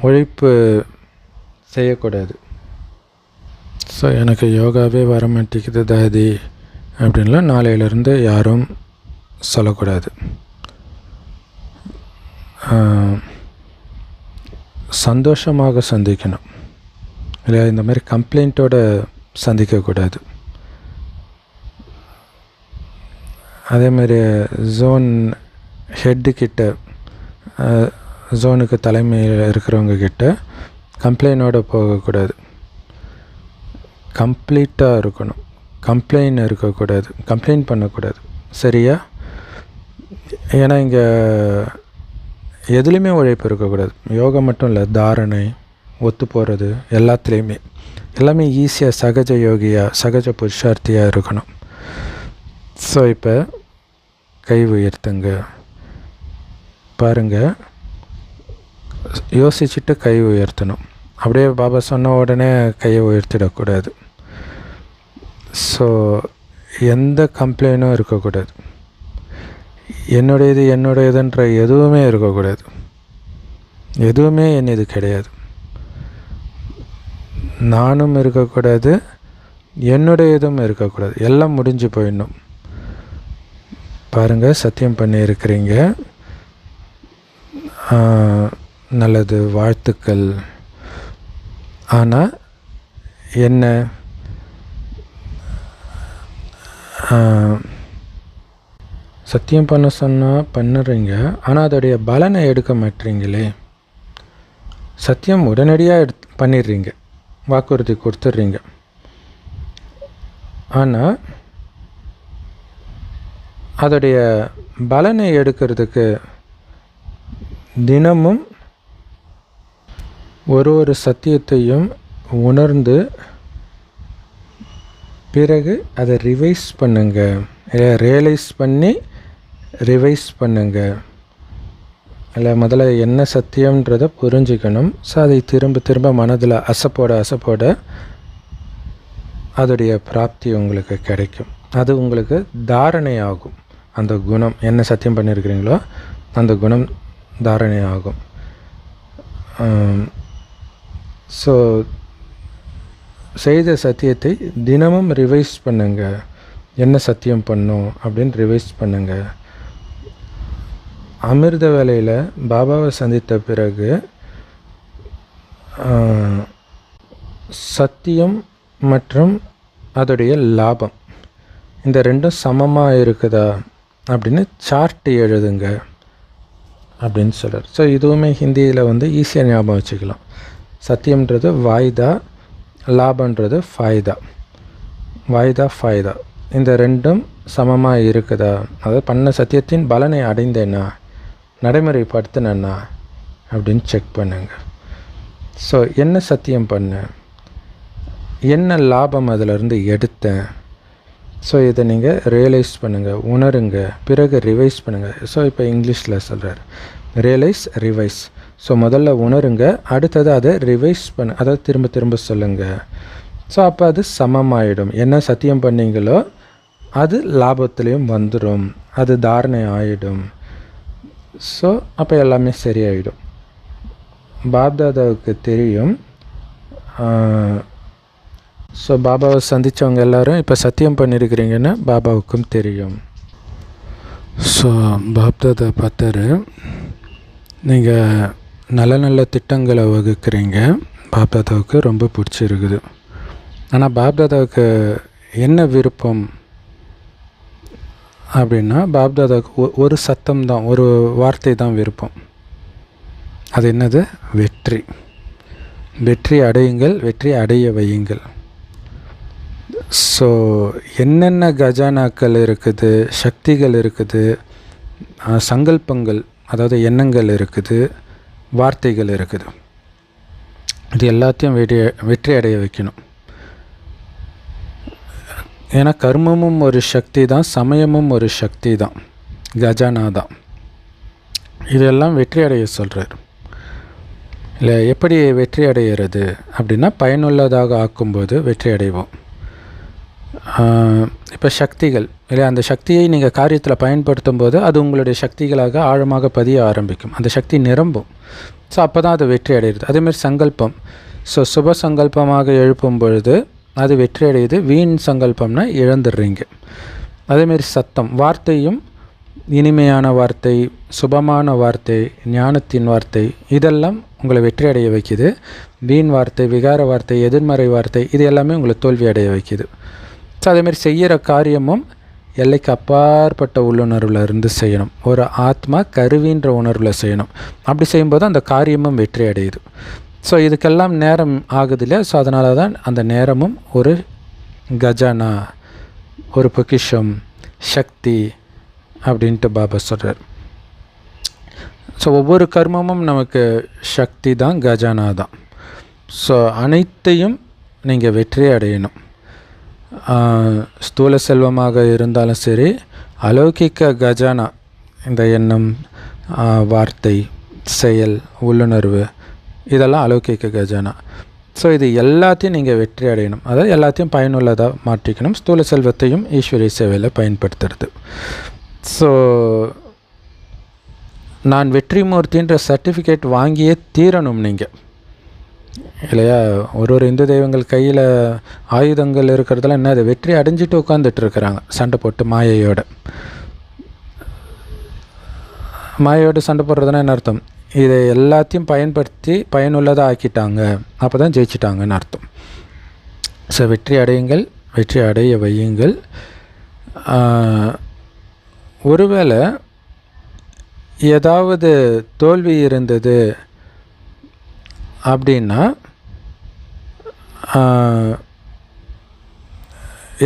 உழைப்பு செய்யக்கூடாது. ஸோ எனக்கு யோகாவே வர மாட்டேங்குது தாதி அப்படின்லாம் நாளையிலிருந்து யாரும் சொல்லக்கூடாது. சந்தோஷமாக சந்திக்கணும் இல்லையா? இந்த மாதிரி கம்ப்ளைண்ட்டோடு சந்திக்கக்கூடாது. அதேமாதிரி ஜோன் ஹெட்டுக்கிட்ட, ஜோனுக்கு தலைமையில் இருக்கிறவங்க கிட்ட கம்ப்ளைண்டோடு போகக்கூடாது. கம்ப்ளீட்டாக இருக்கணும். கம்ப்ளைண்ட் இருக்கக்கூடாது, கம்ப்ளைண்ட் பண்ணக்கூடாது. சரியா? ஏன்னா இங்கே எதுலேயுமே உழைப்பு இருக்கக்கூடாது. யோகா மட்டும் இல்லை, தாரணை, ஒத்து போகிறது, எல்லாமே ஈஸியாக சகஜ யோகியாக, சகஜ புருஷார்த்தியாக இருக்கணும். ஸோ இப்போ கை உயர்த்துங்க. பாருங்கள், யோசிச்சுட்டு கை உயர்த்தணும். அப்படியே பாபா சொன்ன உடனே கையை உயர்த்திடக்கூடாது. ஸோ எந்த கம்ப்ளைண்ட்டும் இருக்கக்கூடாது. என்னுடையதுன்ற எதுவுமே இருக்கக்கூடாது. எதுவுமே என்னது கிடையாது. நானும் இருக்கக்கூடாது, என்னுடையதும் இருக்கக்கூடாது. எல்லாம் முடிஞ்சு போயிடணும். பாருங்கள், சத்தியம் பண்ணியிருக்கிறீங்க. நல்லது, வாழ்த்துக்கள். ஆனால் என்ன, சத்தியம் பண்ண சொன்னால் பண்ணுறீங்க, ஆனால் அதோடைய பலனை எடுக்க மாட்டீங்களே. சத்தியம் உடனடியாக பண்ணிடுறீங்க, வாக்குறுதி கொடுத்துட்றீங்க. ஆனால் அதோடைய பலனை எடுக்கிறதுக்கு தினமும் ஒரு சத்தியத்தையும் உணர்ந்து பிறகு அதை ரிவைஸ் பண்ணுங்க, ரியலைஸ் பண்ணி ரிவைஸ் பண்ணுங்க. இல்லை முதல்ல என்ன சத்தியம்ன்றதை புரிஞ்சுக்கணும். ஸோ அதை திரும்ப திரும்ப மனதில் அசப்போட அதோடைய பிராப்தி உங்களுக்கு கிடைக்கும். அது உங்களுக்கு தாரணை ஆகும். அந்த குணம் என்ன சத்தியம் பண்ணியிருக்கிறீங்களோ அந்த குணம் தாரணை ஆகும். ஸோ செய்த சத்தியத்தை தினமும் ரிவைஸ் பண்ணுங்க. என்ன சத்தியம் பண்ணும் அப்படின்னு ரிவைஸ் பண்ணுங்க. அமிர்த வேளையில் பாபாவை சந்தித்த பிறகு சத்தியம் மற்றும் அதோடைய லாபம் இந்த ரெண்டும் சமமாக இருக்குதா அப்படின்னு சார்ட் எழுதுங்க அப்படின்னு சொல்கிறார். ஸோ இதுவுமே ஹிந்தியில் வந்து ஈஸியாக ஞாபகம் வச்சுக்கலாம். சத்தியம்ன்றது வாய்தா, லாபன்றது ஃபாய்தா. வாய்தா ஃபாய்தா இந்த ரெண்டும் சமமாக இருக்குதா, அதாவது பண்ண சத்தியத்தின் பலனை அடைந்தேன்னா, நடைமுறைப்படுத்தினேன்னா அப்படின்னு செக் பண்ணுங்க. ஸோ என்ன சத்தியம் பண்ணேன், என்ன லாபம் அதிலிருந்து எடுத்தேன். ஸோ இதை நீங்கள் ரியலைஸ் பண்ணுங்கள், உணருங்க, பிறகு ரிவைஸ் பண்ணுங்கள். ஸோ இப்போ இங்கிலீஷில் சொல்கிறார் ரியலைஸ், ரிவைஸ். ஸோ முதல்ல உணருங்க, அடுத்தது அதை ரிவைஸ் அதாவது திரும்ப திரும்ப சொல்லுங்கள். ஸோ அப்போ அது சமமாயிடும். என்ன சத்தியம் பண்ணீங்களோ அது லாபத்துலேயும் வந்துடும், அது தாரணை ஆகிடும். ஸோ அப்போ எல்லாமே சரியாயிடும். பாப்தாதாவுக்கு தெரியும். ஸோ பாபாவை சந்தித்தவங்க எல்லோரும் இப்போ சத்தியம் பண்ணியிருக்கிறீங்கன்னு பாபாவுக்கும் தெரியும். ஸோ பாப்தாதா பார்த்தாரு, நீங்கள் நல்ல நல்ல திட்டங்களை வகுக்கிறீங்க, பாப்தாதாவுக்கு ரொம்ப பிடிச்சிருக்குது. ஆனால் பாப்தாதாவுக்கு என்ன விருப்பம் அப்படின்னா, பாப்தாதாவுக்கு ஒரு சத்தம் தான், ஒரு வார்த்தை தான் விருப்பம். அது என்னது? வெற்றி. வெற்றி அடையுங்கள், வெற்றி அடைய வையுங்கள். ஸோ என்னென்ன கஜானாக்கள் இருக்குது, சக்திகள் இருக்குது, சங்கல்பங்கள் அதாவது எண்ணங்கள் இருக்குது, வார்த்தைகள் இருக்குது, இது எல்லாத்தையும் வெற்றி அடைய வைக்கணும். ஏன்னா கர்மமும் ஒரு சக்தி தான், சமயமும் ஒரு சக்தி தான், கஜானா தான். இதெல்லாம் வெற்றி அடைய சொல்கிறார். இல்லை எப்படி வெற்றி அடைகிறது அப்படின்னா, பயனுள்ளதாக ஆக்கும்போது வெற்றி அடைவோம். இப்போ சக்திகள் இல்லை, அந்த சக்தியை நீங்கள் காரியத்தில் பயன்படுத்தும் போது அது உங்களுடைய சக்திகளாக ஆழமாக பதிய ஆரம்பிக்கும், அந்த சக்தி நிரம்பும். ஸோ அப்போ தான் அது வெற்றி அடைகிறது. அதேமாதிரி சங்கல்பம், ஸோ சுப சங்கல்பமாக எழுப்பும் பொழுது அது வெற்றி அடையுது, வீண் சங்கல்பம்னா இழந்துடுறீங்க. அதேமாரி சத்தம், வார்த்தையும் இனிமையான வார்த்தை, சுபமான வார்த்தை, ஞானத்தின் வார்த்தை, இதெல்லாம் உங்களை வெற்றி அடைய வைக்குது. வீண் வார்த்தை, விகார வார்த்தை, எதிர்மறை வார்த்தை, இது எல்லாமே உங்களை தோல்வி அடைய வைக்குது. ஸோ அதேமாதிரி செய்கிற காரியமும் எல்லைக்கு அப்பாற்பட்ட உள்ளுணர்வில் இருந்து செய்யணும். ஒரு ஆத்மா கருவின்ற உணர்வில் செய்யணும். அப்படி செய்யும்போது அந்த காரியமும் வெற்றி அடையுது. ஸோ இதுக்கெல்லாம் நேரம் ஆகுது இல்லையா? ஸோ அதனால தான் அந்த நேரமும் ஒரு கஜானா, ஒரு பொக்கிஷம், சக்தி அப்படின்ட்டு பாபா சொல்கிறார். ஸோ ஒவ்வொரு கர்மமும் நமக்கு சக்தி தான், கஜானா தான். ஸோ அனைத்தையும் நீங்கள் வெற்றி அடையணும். ஸ்தூல செல்வமாக இருந்தாலும் சரி, அலௌகிக்க கஜானா, இந்த எண்ணம், வார்த்தை, செயல், உள்ளுணர்வு, இதெல்லாம் அலௌகிக்க கஜானா. ஸோ இது எல்லாத்தையும் நீங்கள் வெற்றி அடையணும், அதாவது எல்லாத்தையும் பயனுள்ளதாக மாற்றிக்கணும். ஸ்தூல செல்வத்தையும் ஈஸ்வரிய சேவையில் பயன்படுத்துறது. ஸோ நான் வெற்றிமூர்த்தின்ற சர்டிஃபிகேட் வாங்கியே தீரணும் நீங்கள், இல்லையா? ஒரு இந்து தெய்வங்கள் கையில் ஆயுதங்கள் இருக்கிறதெல்லாம் என்ன, அது வெற்றி அடைஞ்சிட்டு உட்காந்துட்டு இருக்கிறாங்க சண்டை போட்டு மாயையோடு சண்டை போடுறதுனா என்ன அர்த்தம்? இதை எல்லாத்தையும் பயன்படுத்தி பயனுள்ளதாக ஆக்கிட்டாங்க, அப்போ தான் ஜெயிச்சிட்டாங்கன்னு அர்த்தம். ஸோ வெற்றி அடையுங்கள், வெற்றி அடைய வையுங்கள். ஒருவேளை ஏதாவது தோல்வி இருந்தது அப்படின்னா,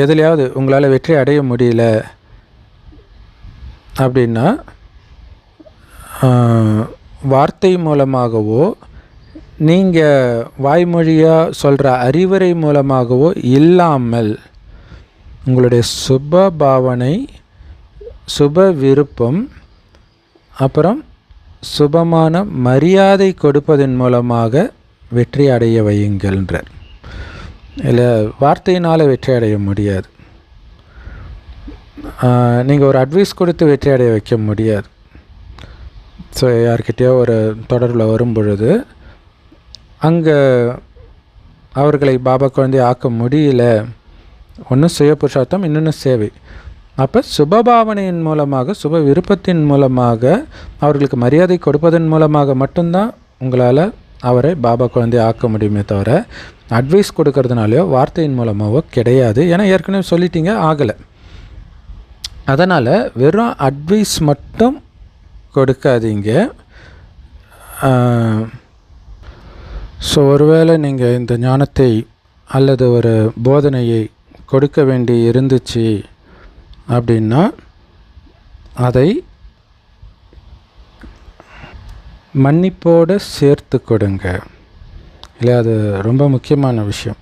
எதுலையாவது உங்களால் வெற்றி அடைய முடியல அப்படின்னா, வார்த்தை மூலமாகவோ நீங்கள் வாய்மொழியாக சொல்கிற அறிவுரை மூலமாகவோ இல்லாமல் உங்களுடைய சுப பாவனை, சுப விருப்பம், அப்புறம் சுபமான மரியாதை கொடுப்பதன் மூலமாக வெற்றி அடைய வையுங்கள்ன்றார். இல்லை, வார்த்தையினால் வெற்றி அடைய முடியாது. நீங்கள் ஒரு அட்வைஸ் கொடுத்து வெற்றி அடைய வைக்க முடியாது. ஸோ யார்கிட்டயோ ஒரு தொடரில் வரும் பொழுது அங்கே அவர்களை பாபா குழந்தை ஆக்க முடியல, ஒன்று சுய புருஷார்த்தம், இன்னொன்று சேவை. அப்போ சுபபாவனையின் மூலமாக, சுப விருப்பத்தின் மூலமாக, அவர்களுக்கு மரியாதை கொடுப்பதன் மூலமாக மட்டும்தான் உங்களால் அவரை பாபா குழந்தை ஆக்க முடியுமே தவிர அட்வைஸ் கொடுக்கறதுனாலையோ வார்த்தையின் மூலமாகவோ கிடையாது. ஏன்னா ஏற்கனவே சொல்லிட்டீங்க, ஆகலை. அதனால் வெறும் அட்வைஸ் மட்டும் கொடுக்காதீங்க. ஸோ ஒருவேளை நீங்கள் இந்த ஞானத்தை அல்லது ஒரு போதனையை கொடுக்க வேண்டி இருந்துச்சு அப்படின்னா அதை மன்னிப்போடு சேர்த்து கொடுங்க. இல்லை, அது ரொம்ப முக்கியமான விஷயம்.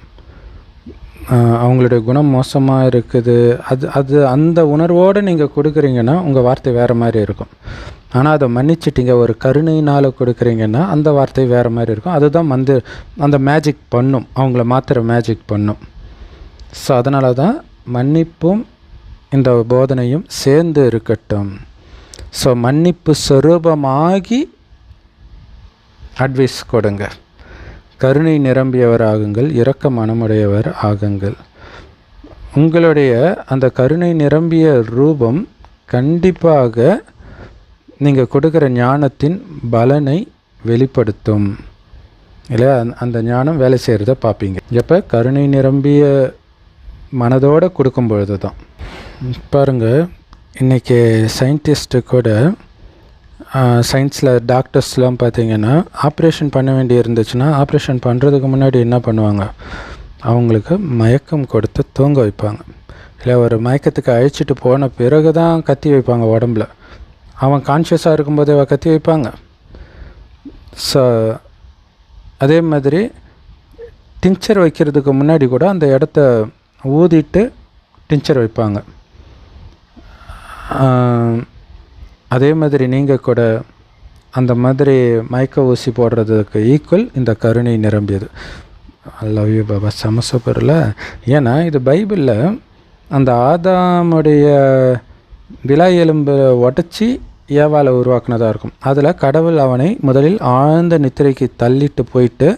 அவங்களுடைய குணம் மோசமாக இருக்குது, அது அந்த உணர்வோடு நீங்கள் கொடுக்குறீங்கன்னா உங்கள் வார்த்தை வேறு மாதிரி இருக்கும். ஆனால் அதை மன்னிச்சிட்டிங்க, ஒரு கருணையினால் கொடுக்குறீங்கன்னா அந்த வார்த்தை வேறு மாதிரி இருக்கும். அதுதான் அந்த மேஜிக் பண்ணும், அவங்கள மாத்திர மேஜிக் பண்ணும். ஸோ அதனால தான் மன்னிப்பும் இந்த போதனையும் சேர்ந்து இருக்கட்டும். ஸோ மன்னிப்பு சொரூபமாகி அட்வைஸ் கொடுங்க. கருணை நிரம்பியவர் ஆகுங்கள், இரக்க மனமுடையவர் ஆகுங்கள். உங்களுடைய அந்த கருணை நிரம்பிய ரூபம் கண்டிப்பாக நீங்கள் கொடுக்குற ஞானத்தின் பலனை வெளிப்படுத்தும். இல்லை, அந்த ஞானம் வேலை செய்கிறத பார்ப்பீங்க. எப்போ கருணை நிரம்பிய மனதோடு கொடுக்கும் பொழுது தான். பாருங்கள், இன்றைக்கி சயின்டிஸ்ட்டு கூட, சயின்ஸில் டாக்டர்ஸ்லாம் பார்த்திங்கன்னா ஆப்ரேஷன் பண்ண வேண்டி இருந்துச்சுன்னா ஆப்ரேஷன் பண்ணுறதுக்கு முன்னாடி என்ன பண்ணுவாங்க, அவங்களுக்கு மயக்கம் கொடுத்து தூங்க வைப்பாங்க. இல்லை, ஒரு மயக்கத்துக்கு அழைச்சிட்டு போன பிறகு தான் கத்தி வைப்பாங்க உடம்புல. அவன் கான்ஷியஸாக இருக்கும்போதே கத்தி வைப்பாங்க. ஸோ அதே மாதிரி டின்ச்சர் வைக்கிறதுக்கு முன்னாடி கூட அந்த இடத்த ஊதிட்டு டின்ச்சர் வைப்பாங்க. அதே மாதிரி நீங்கள் கூட அந்த மாதிரி மயக்க ஊசி போடுறதுக்கு ஈக்குவல் இந்த கருணை நிரம்பியது. ஐ லவ் யூ பாபா, சமசப்பரில். ஏன்னா இது பைபிளில் அந்த ஆதாமுடைய விலா எலும்பு உடச்சி ஏவாலை உருவாக்குனதாக இருக்கும். அதில் கடவுள் அவனை முதலில் ஆழ்ந்த நித்திரைக்கு தள்ளிட்டு போயிட்டு,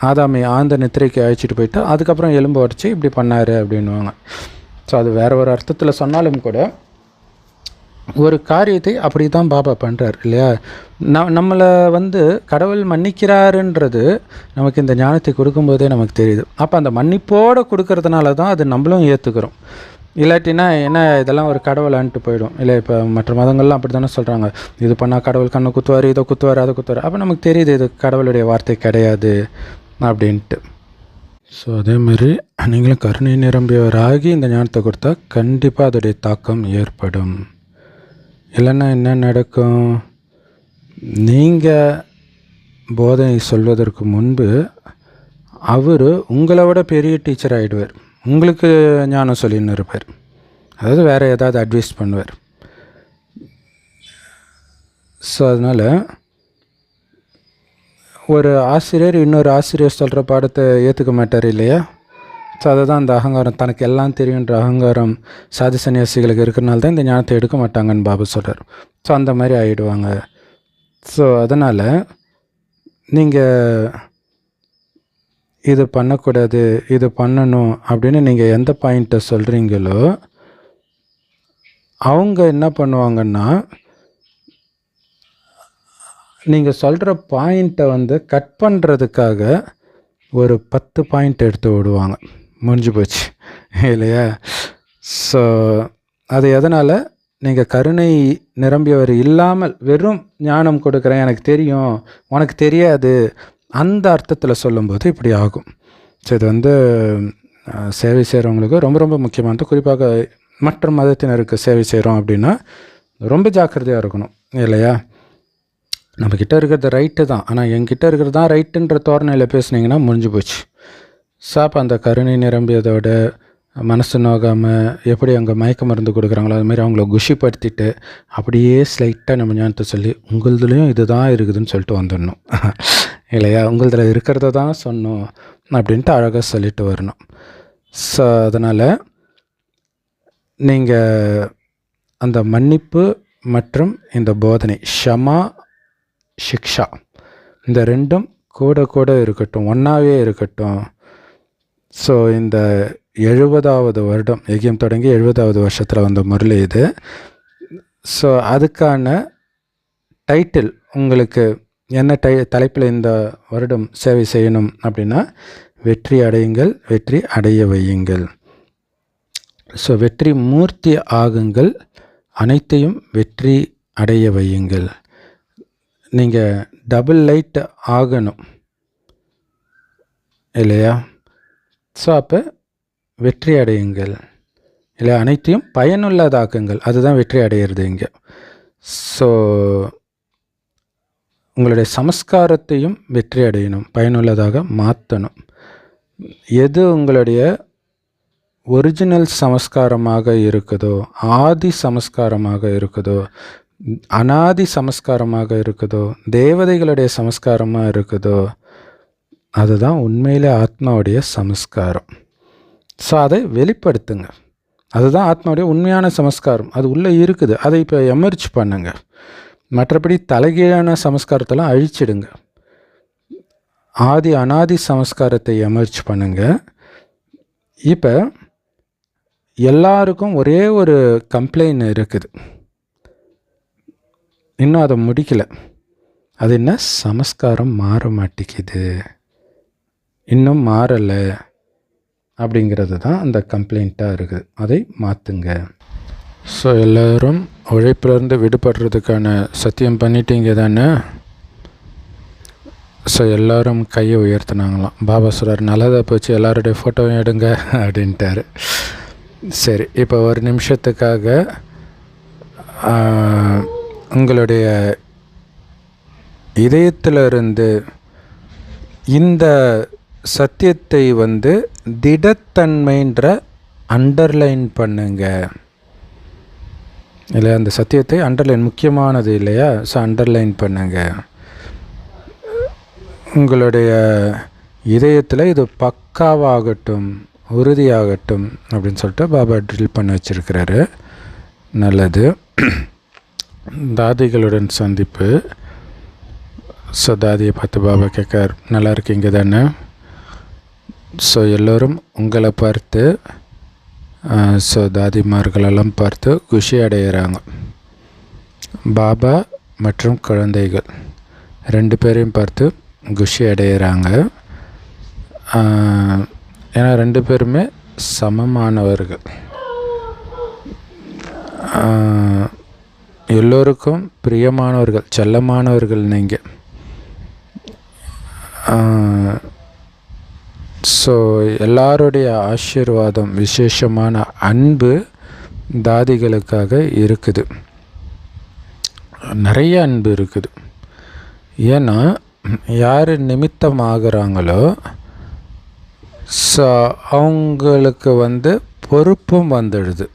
ஆதாமை ஆழ்ந்த நித்திரைக்கு அழைச்சிட்டு போயிட்டு அதுக்கப்புறம் எலும்பு உடச்சி இப்படி பண்ணார் அப்படின்வாங்க. ஸோ அது வேறு ஒரு அர்த்தத்தில் சொன்னாலும் கூட ஒரு காரியத்தை அப்படி தான் பாபா பண்ணுறார் இல்லையா. நம்மளை கடவுள் மன்னிக்கிறாருன்றது நமக்கு இந்த ஞானத்தை கொடுக்கும்போதே நமக்கு தெரியுது. அப்போ அந்த மன்னிப்போடு கொடுக்கறதுனால தான் அது நம்மளும் ஏற்றுக்கிறோம். இல்லாட்டினா என்ன, இதெல்லாம் ஒரு கடவுளான்ட்டு போயிடும். இல்லை, இப்போ மற்ற மதங்கள்லாம் அப்படி தானே சொல்கிறாங்க, இது பண்ணால் கடவுள் கண்ணை குத்துவார், இதை குத்துவார், அதை குத்துவார். அப்போ நமக்கு தெரியுது இது கடவுளுடைய வார்த்தை கிடையாது அப்படின்ட்டு. ஸோ அதே மாதிரி நீங்களும் கருணை நிரம்பியவராகி இந்த ஞானத்தை கொடுத்தா கண்டிப்பாக அதோடைய தாக்கம் ஏற்படும். இல்லைன்னா என்ன நடக்கும், நீங்கள் போதனை சொல்வதற்கு முன்பு அவர் உங்களை விட பெரிய டீச்சர் ஆகிடுவார். உங்களுக்கு ஞானம் சொல்லின்னு இருப்பார், அதாவது வேறு ஏதாவது அட்வைஸ் பண்ணுவார். ஸோ அதனால் ஒரு ஆசிரியர் இன்னொரு ஆசிரியர் சொல்கிற பாடத்தை ஏற்றுக்க மாட்டார் இல்லையா. ஸோ அதை தான் அந்த அகங்காரம், தனக்கு எல்லாம் தெரியுன்ற அகங்காரம் சாதி சன்னியாசிகளுக்கு இருக்கிறனால தான் இந்த ஞானத்தை எடுக்க மாட்டாங்கன்னு பாபா சொல்கிறார். ஸோ அந்த மாதிரி ஆகிடுவாங்க. ஸோ அதனால் நீங்கள் இது பண்ணக்கூடாது, இது பண்ணணும் அப்படின்னு நீங்கள் எந்த பாயிண்ட்டை சொல்கிறீங்களோ அவங்க என்ன பண்ணுவாங்கன்னா, நீங்கள் சொல்கிற பாயிண்ட்டை கட் பண்ணுறதுக்காக ஒரு 10 பாயிண்ட் எடுத்து விடுவாங்க. முடிஞ்சு போச்சு இல்லையா. ஸோ அது எதனால், நீங்கள் கருணை நிரம்பியவர் இல்லாமல் வெறும் ஞானம் கொடுக்குறேன், எனக்கு தெரியும் உனக்கு தெரியாது, அந்த அர்த்தத்தில் சொல்லும்போது இப்படி ஆகும். ஸோ இது சேவை செய்கிறவங்களுக்கு ரொம்ப ரொம்ப முக்கியமானது. குறிப்பாக மற்ற மதத்தினருக்கு சேவை செய்கிறோம் அப்படின்னா ரொம்ப ஜாக்கிரதையாக இருக்கணும் இல்லையா. நம்மக்கிட்ட இருக்கிறது ரைட்டு தான், ஆனால் என்கிட்ட இருக்கிறது தான் ரைட்டுன்ற தோரணையில் பேசுனீங்கன்னா முடிஞ்சு போச்சு. ஸோ அப்போ அந்த கருணை நிரம்பியதோட மனசு நோகாமல் எப்படி அங்கே மயக்க மருந்து கொடுக்குறாங்களோ அது மாதிரி அவங்கள குஷிப்படுத்திட்டு அப்படியே ஸ்லைட்டாக நம்ம ஞானத்தை சொல்லி உங்களதுலேயும் இது தான் இருக்குதுன்னு சொல்லிட்டு வந்துடணும் இல்லையா? உங்களதில் இருக்கிறத தான் சொன்னோம் அப்படின்ட்டு அழகாக சொல்லிட்டு வரணும். ஸோ அதனால் நீங்கள் அந்த மன்னிப்பு மற்றும் இந்த போதனை ஷமா சிக்ஷா இந்த ரெண்டும் கூட கூட இருக்கட்டும், ஒன்றாவே இருக்கட்டும். ஸோ இந்த 70வது வருடம் எகியம் தொடங்கி 70வது வருஷத்தில் வந்த முரளி இது. ஸோ அதுக்கான டைட்டில் உங்களுக்கு என்ன தலைப்பில் இந்த வருடம் சேவை செய்யணும் அப்படின்னா, வெற்றி அடையுங்கள், வெற்றி அடைய வையுங்கள். ஸோ வெற்றி மூர்த்தி ஆகுங்கள், அனைத்தையும் வெற்றி அடைய வையுங்கள். நீங்கள் டபுள் லைட் ஆகணும் இல்லையா? ஸோ அப்போ வெற்றி அடையுங்கள் இல்லை, அனைத்தையும் பயனுள்ளதாக்குங்கள். அதுதான் வெற்றி அடையிறது இங்கே. ஸோ உங்களுடைய சமஸ்காரத்தையும் வெற்றி அடையணும், பயனுள்ளதாக மாற்றணும். எது உங்களுடைய ஒரிஜினல் சமஸ்காரமாக இருக்குதோ, ஆதி சமஸ்காரமாக இருக்குதோ, அனாதி சமஸ்காரமாக இருக்குதோ, தேவதைகளுடைய சமஸ்காரமாக இருக்குதோ, அதுதான் உண்மையிலே ஆத்மாவுடைய சமஸ்காரம். ஸோ அதை வெளிப்படுத்துங்க. அதுதான் ஆத்மாவுடைய உண்மையான சமஸ்காரம். அது உள்ளே இருக்குது, அதை இப்போ எமர்ஜ் பண்ணுங்க. மற்றபடி தலைகீழான சமஸ்காரத்தெல்லாம் அழிச்சிடுங்க. ஆதி அனாதி சமஸ்காரத்தை எமர்ஜ் பண்ணுங்க. இப்போ எல்லாருக்கும் ஒரே ஒரு கம்ப்ளைண்ட் இருக்குது, இன்னும் அதை முடிக்கலை. அது என்ன? சமஸ்காரம் மாற மாட்டேங்குது, இன்னும் மாறலை அப்படிங்கிறது தான் அந்த கம்ப்ளைண்ட்டாக இருக்குது. அதை மாற்றுங்க. ஸோ எல்லோரும் உழைப்பிலேருந்து விடுபடுறதுக்கான சத்தியம் பண்ணிட்டீங்க தானே? ஸோ எல்லோரும் கையை உயர்த்தினாங்களாம். பாபா சொல்கிறார், நல்லதாக போச்சு, எல்லாருடைய ஃபோட்டோவும் எடுங்க அப்படின்ட்டார். சரி, இப்போ ஒரு நிமிஷத்துக்காக உங்களுடைய இதயத்திலிருந்து இந்த சத்தியத்தை திடத்தன்மைன்ற அண்டர்லைன் பண்ணுங்க இல்லையா? அந்த சத்தியத்தை அண்டர்லைன் முக்கியமானது இல்லையா? ஸோ அண்டர்லைன் பண்ணுங்க. உங்களுடைய இதயத்தில் இது பக்காவாகட்டும், உறுதியாகட்டும் அப்படின்னு சொல்லிட்டு பாபா ட்ரில் பண்ண வச்சுருக்கிறாரு. நல்லது. தாதிகளுடன் சந்திப்பு. ஸோ தாதியை பார்த்து பாபா கேட்கார், நல்லா இருக்கீங்க தானே? ஸோ எல்லோரும் உங்களை பார்த்து, ஸோ தாதிமார்களெல்லாம் பார்த்து குஷி அடைகிறாங்க. பாபா மற்றும் குழந்தைகள் ரெண்டு பேரையும் பார்த்து குஷி அடைகிறாங்க. ஏன்னா ரெண்டு பேருமே சமமானவர்கள். எல்லோருக்கும் பிரியமானவர்கள், செல்லமானவர்கள் நீங்கள். ஸோ எல்லாருடைய ஆசீர்வாதம், விசேஷமான அன்பு தாதிகளுக்காக இருக்குது. நிறைய அன்பு இருக்குது. ஏன்னா யார் நிமித்தமாகறாங்களோ ஸோ அவங்களுக்கு பொறுப்பும் வந்துடுது.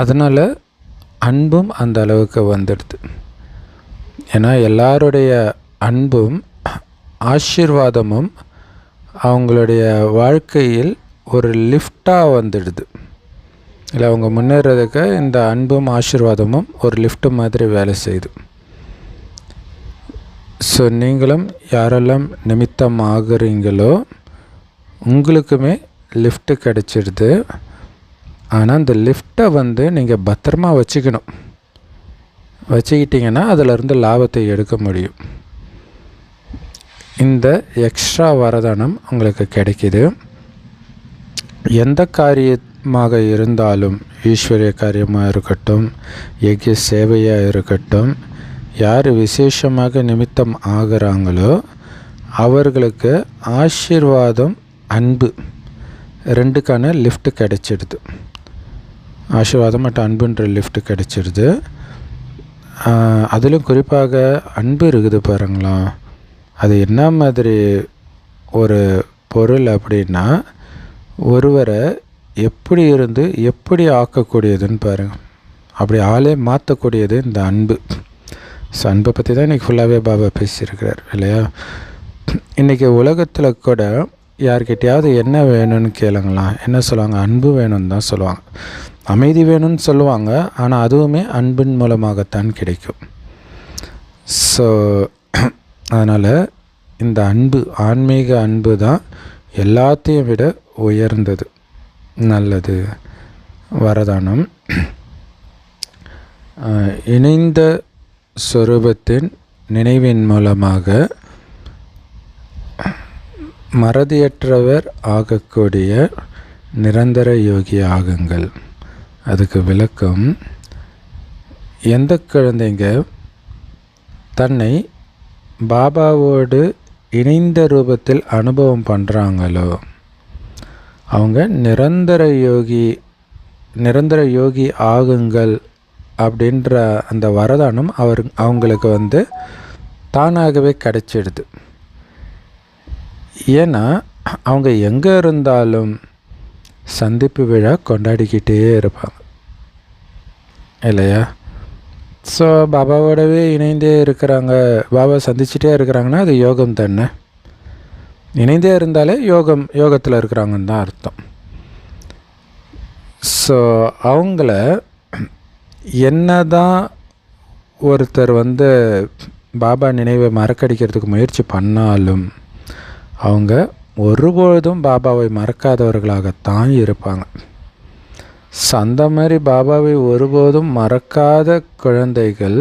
அதனால் அன்பும் அந்த அளவுக்கு வந்துடுது. ஏன்னா எல்லாருடைய அன்பும் ஆசீர்வாதமும் அவங்களுடைய வாழ்க்கையில் ஒரு லிஃப்டாக வந்துடுது. இல்லை, அவங்க முன்னேறதுக்கு இந்த அன்பும் ஆசீர்வாதமும் ஒரு லிஃப்ட் மாதிரி வேலை செய்யுது. ஸோ நீங்களும் யாரெல்லாம் நிமித்தம் ஆகுறீங்களோ உங்களுக்குமே லிஃப்ட்டு கிடச்சிடுது. ஆனால் அந்த லிஃப்ட்டை நீங்கள் பத்திரமா வச்சுக்கணும். வச்சுக்கிட்டிங்கன்னா அதிலிருந்து லாபத்தை எடுக்க முடியும். இந்த எக்ஸ்ட்ரா வரதானம் உங்களுக்கு கிடைக்கிது. எந்த காரியமாக இருந்தாலும், ஈஸ்வரிய காரியமாக இருக்கட்டும், யஜ்ய சேவையாக இருக்கட்டும், யார் விசேஷமாக நிமித்தம் ஆகிறாங்களோ அவர்களுக்கு ஆசீர்வாதம், அன்பு ரெண்டுக்கான லிஃப்ட் கிடைச்சிடுது. ஆசீர்வாதம் மற்றும் அன்புன்ற லிஃப்ட் கிடைச்சிடுது. அதிலும் குறிப்பாக அன்பு இருக்குது பாருங்களா, அது என்ன மாதிரி ஒரு பொருள் அப்படின்னா, ஒருவரை எப்படி இருந்து எப்படி ஆக்கக்கூடியதுன்னு பாருங்கள். அப்படி ஆளே மாற்றக்கூடியது இந்த அன்பு. ஸோ அன்பை பற்றி தான் இன்றைக்கி ஃபுல்லாகவே பாபா பேசியிருக்கிறார் இல்லையா. இன்றைக்கி உலகத்தில் கூட யார்கிட்டையாவது என்ன வேணும்னு கேளுங்களாம், என்ன சொல்லுவாங்க? அன்பு வேணும்னு தான் சொல்லுவாங்க. அமைதி வேணும்னு சொல்லுவாங்க, ஆனால் அதுவுமே அன்பின் மூலமாகத்தான் கிடைக்கும். ஸோ அதனால் இந்த அன்பு, ஆன்மீக அன்பு தான் எல்லாத்தையும் விட உயர்ந்தது, நல்லது. வரதானம் இணைந்த சொரூபத்தின் நினைவின் மூலமாக மறதியற்றவர் ஆகக்கூடிய நிரந்தர யோகி ஆகுங்கள். அதுக்கு விளக்கம், எந்த குழந்தைங்க தன்னை பாபாவோடு இணைந்த ரூபத்தில் அனுபவம் பண்ணுறாங்களோ அவங்க நிரந்தர யோகி ஆகுங்கள் அப்படின்ற அந்த வரதானம் அவங்களுக்கு தானாகவே கிடைச்சிடுது. ஏன்னா அவங்க எங்கே இருந்தாலும் சந்திப்பு விழா கொண்டாடிக்கிட்டே இருப்பாங்க இல்லையா. ஸோ பாபாவோடவே இணைந்தே இருக்கிறாங்க, பாபா சந்திச்சுட்டே இருக்கிறாங்கன்னா அது யோகம் தானே. இணைந்தே இருந்தாலே யோகத்தில் இருக்கிறாங்கன்னு தான் அர்த்தம். ஸோ அவங்கள என்ன தான் ஒருத்தர் பாபா நினைவை மறக்கடிக்கிறதுக்கு முயற்சி பண்ணாலும் அவங்க ஒருபொழுதும் பாபாவை மறக்காதவர்களாகத்தான் இருப்பாங்க. ஸோ அந்த மாதிரி பாபாவை ஒருபோதும் மறக்காத குழந்தைகள்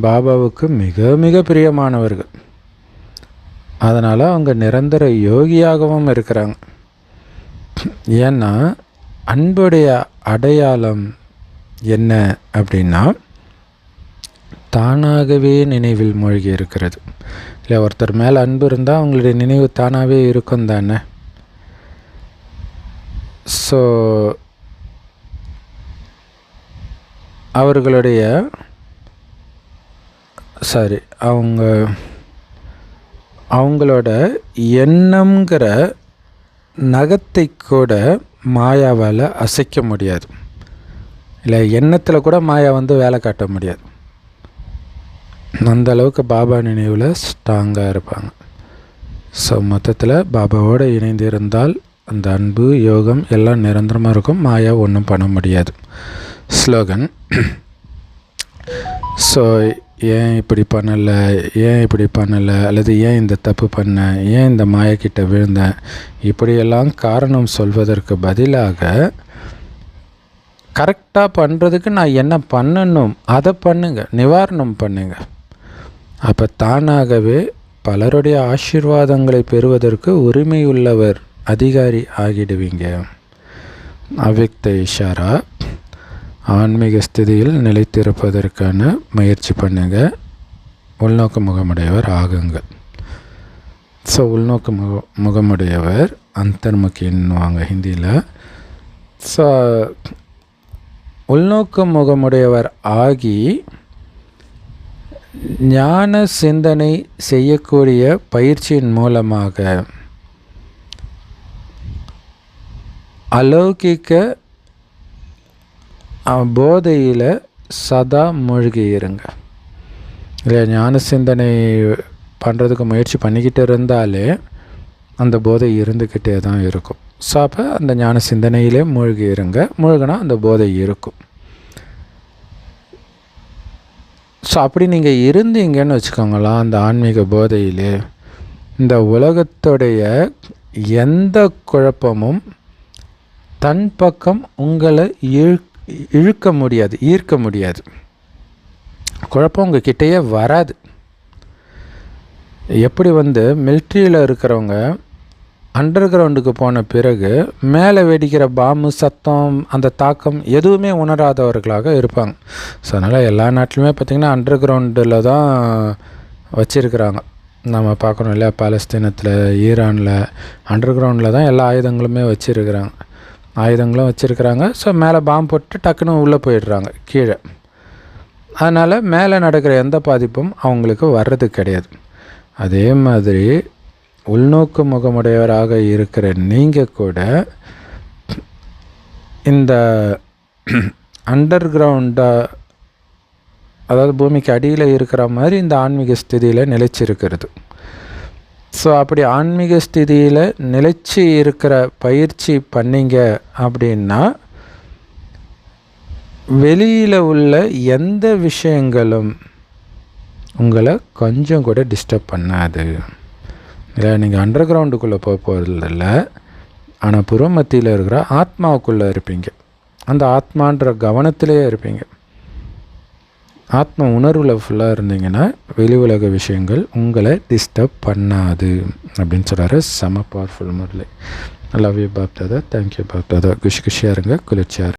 பாபாவுக்கு மிக மிக பிரியமானவர்கள். அதனால் அவங்க நிரந்தர யோகியாகவும் இருக்கிறாங்க. ஏன்னா அன்புடைய அடையாளம் என்ன அப்படின்னா தானாகவே நினைவில் மூழ்கி இருக்கிறது. இல்லை, ஒருத்தர் மேலே அன்பு இருந்தால் அவங்களுடைய நினைவு தானாகவே இருக்கும் தானே. ஸோ அவங்களோட எண்ணம்ங்கிற நகத்தை கூட மாயாவால் அசைக்க முடியாது. இல்லை, எண்ணத்தில் கூட மாயா வேலை காட்ட முடியாது. அந்த அளவுக்கு பாபா நினைவில் ஸ்ட்ராங்காக இருப்பாங்க. ஸோ மொத்தத்தில் பாபாவோடு இணைந்து இருந்தால் அந்த அன்பு யோகம் எல்லாம் நிரந்தரமாக இருக்கும், மாயா ஒன்றும் பண்ண முடியாது. ஸ்லோகன். ஸோ ஏன் இப்படி பண்ணலை அல்லது ஏன் இந்த தப்பு பண்ணேன், ஏன் இந்த மாயக்கிட்ட விழுந்தேன், இப்படியெல்லாம் காரணம் சொல்வதற்கு பதிலாக கரெக்டாக பண்ணுறதுக்கு நான் என்ன பண்ணணும் அதை பண்ணுங்க, நிவாரணம் பண்ணுங்க. அப்போ தானாகவே பலருடைய ஆசீர்வாதங்களை பெறுவதற்கு உரிமையுள்ளவர், அதிகாரி ஆகிடுவீங்க. அவ்யக்த இஷாரா, ஆன்மீக ஸ்திதியில் நிலைத்திருப்பதற்கான முயற்சி பண்ணுங்க, உள்நோக்கு முகமுடையவர் ஆகுங்கள். ஸோ உள்நோக்கு முகமுடையவர் அந்தர்முகின்னுவாங்க ஹிந்தியில். ஸோ உள்நோக்கு முகமுடையவர் ஆகி ஞான சிந்தனை செய்யக்கூடிய பயிற்சியின் மூலமாக அலௌகிக்க போதையில் சதா மூழ்கி இருங்க. இல்லை, ஞான சிந்தனை பண்ணுறதுக்கு முயற்சி பண்ணிக்கிட்டு இருந்தாலே அந்த போதை இருந்துக்கிட்டே தான் இருக்கும். ஸோ அப்போ அந்த ஞான சிந்தனையிலே மூழ்கி இருங்க, மூழ்கினா அந்த போதை இருக்கும். ஸோ அப்படி நீங்கள் இருந்தீங்கன்னு வச்சுக்கோங்களா, அந்த ஆன்மீக போதையிலே இந்த உலகத்துடைய எந்த குழப்பமும் தன் பக்கம் உங்களை ஈர்க்க முடியாது. குழப்பம் உங்கள் கிட்டேயே வராது. எப்படி மிலிட்ரியில் இருக்கிறவங்க அண்டர் கிரவுண்டுக்கு போன பிறகு மேலே வெடிக்கிற பாம்பு சத்தம் அந்த தாக்கம் எதுவுமே உணராதவர்களாக இருப்பாங்க. ஸோ அதனால் எல்லா நாட்டிலுமே பார்த்திங்கன்னா அண்டர் கிரவுண்டில் தான் வச்சுருக்கிறாங்க. நம்ம பார்க்கணும் இல்லையா, பாலஸ்தீனத்தில், ஈரானில் அண்டர் கிரவுண்டில் தான் எல்லா ஆயுதங்களுமே ஆயுதங்களும் வச்சுருக்கிறாங்க. ஸோ மேலே பாம்பு போட்டு டக்குன்னு உள்ளே போயிடுறாங்க கீழே. அதனால் மேலே நடக்கிற எந்த பாதிப்பும் அவங்களுக்கு வர்றது கிடையாது. அதே மாதிரி உள்நோக்கு முகமுடையவராக இருக்கிற நீங்கள் கூட இந்த அண்டர் கிரவுண்டாக, அதாவது பூமிக்கு அடியில் இருக்கிற மாதிரி இந்த ஆன்மீக ஸ்திதியில் நிலைச்சிருக்கிறது. ஸோ அப்படி ஆன்மீக ஸ்திதியில் நிலைச்சி இருக்கிற பயிற்சி பண்ணிங்க அப்படின்னா வெளியில் உள்ள எந்த விஷயங்களும் உங்களை கொஞ்சம் கூட டிஸ்டர்ப் பண்ணாது. இல்லை, நீங்கள் அண்டர் கிரவுண்டுக்குள்ளே போக போகிறதில்ல, ஆனால் புற மத்தியில் இருக்கிற ஆத்மாவுக்குள்ளே இருப்பீங்க. அந்த ஆத்மான்ற கவனத்திலே இருப்பீங்க. ஆத்ம உணர்வில் ஃபுல்லாக இருந்தீங்கன்னா வெளி உலக விஷயங்கள் உங்களை டிஸ்டர்ப் பண்ணாது அப்படின்னு சொல்கிறாரு. செம powerful Murli. Love you Bapdada. Thank you Bapdada. குஷியாக இருங்க, குளிர்ச்சியாக இருங்க.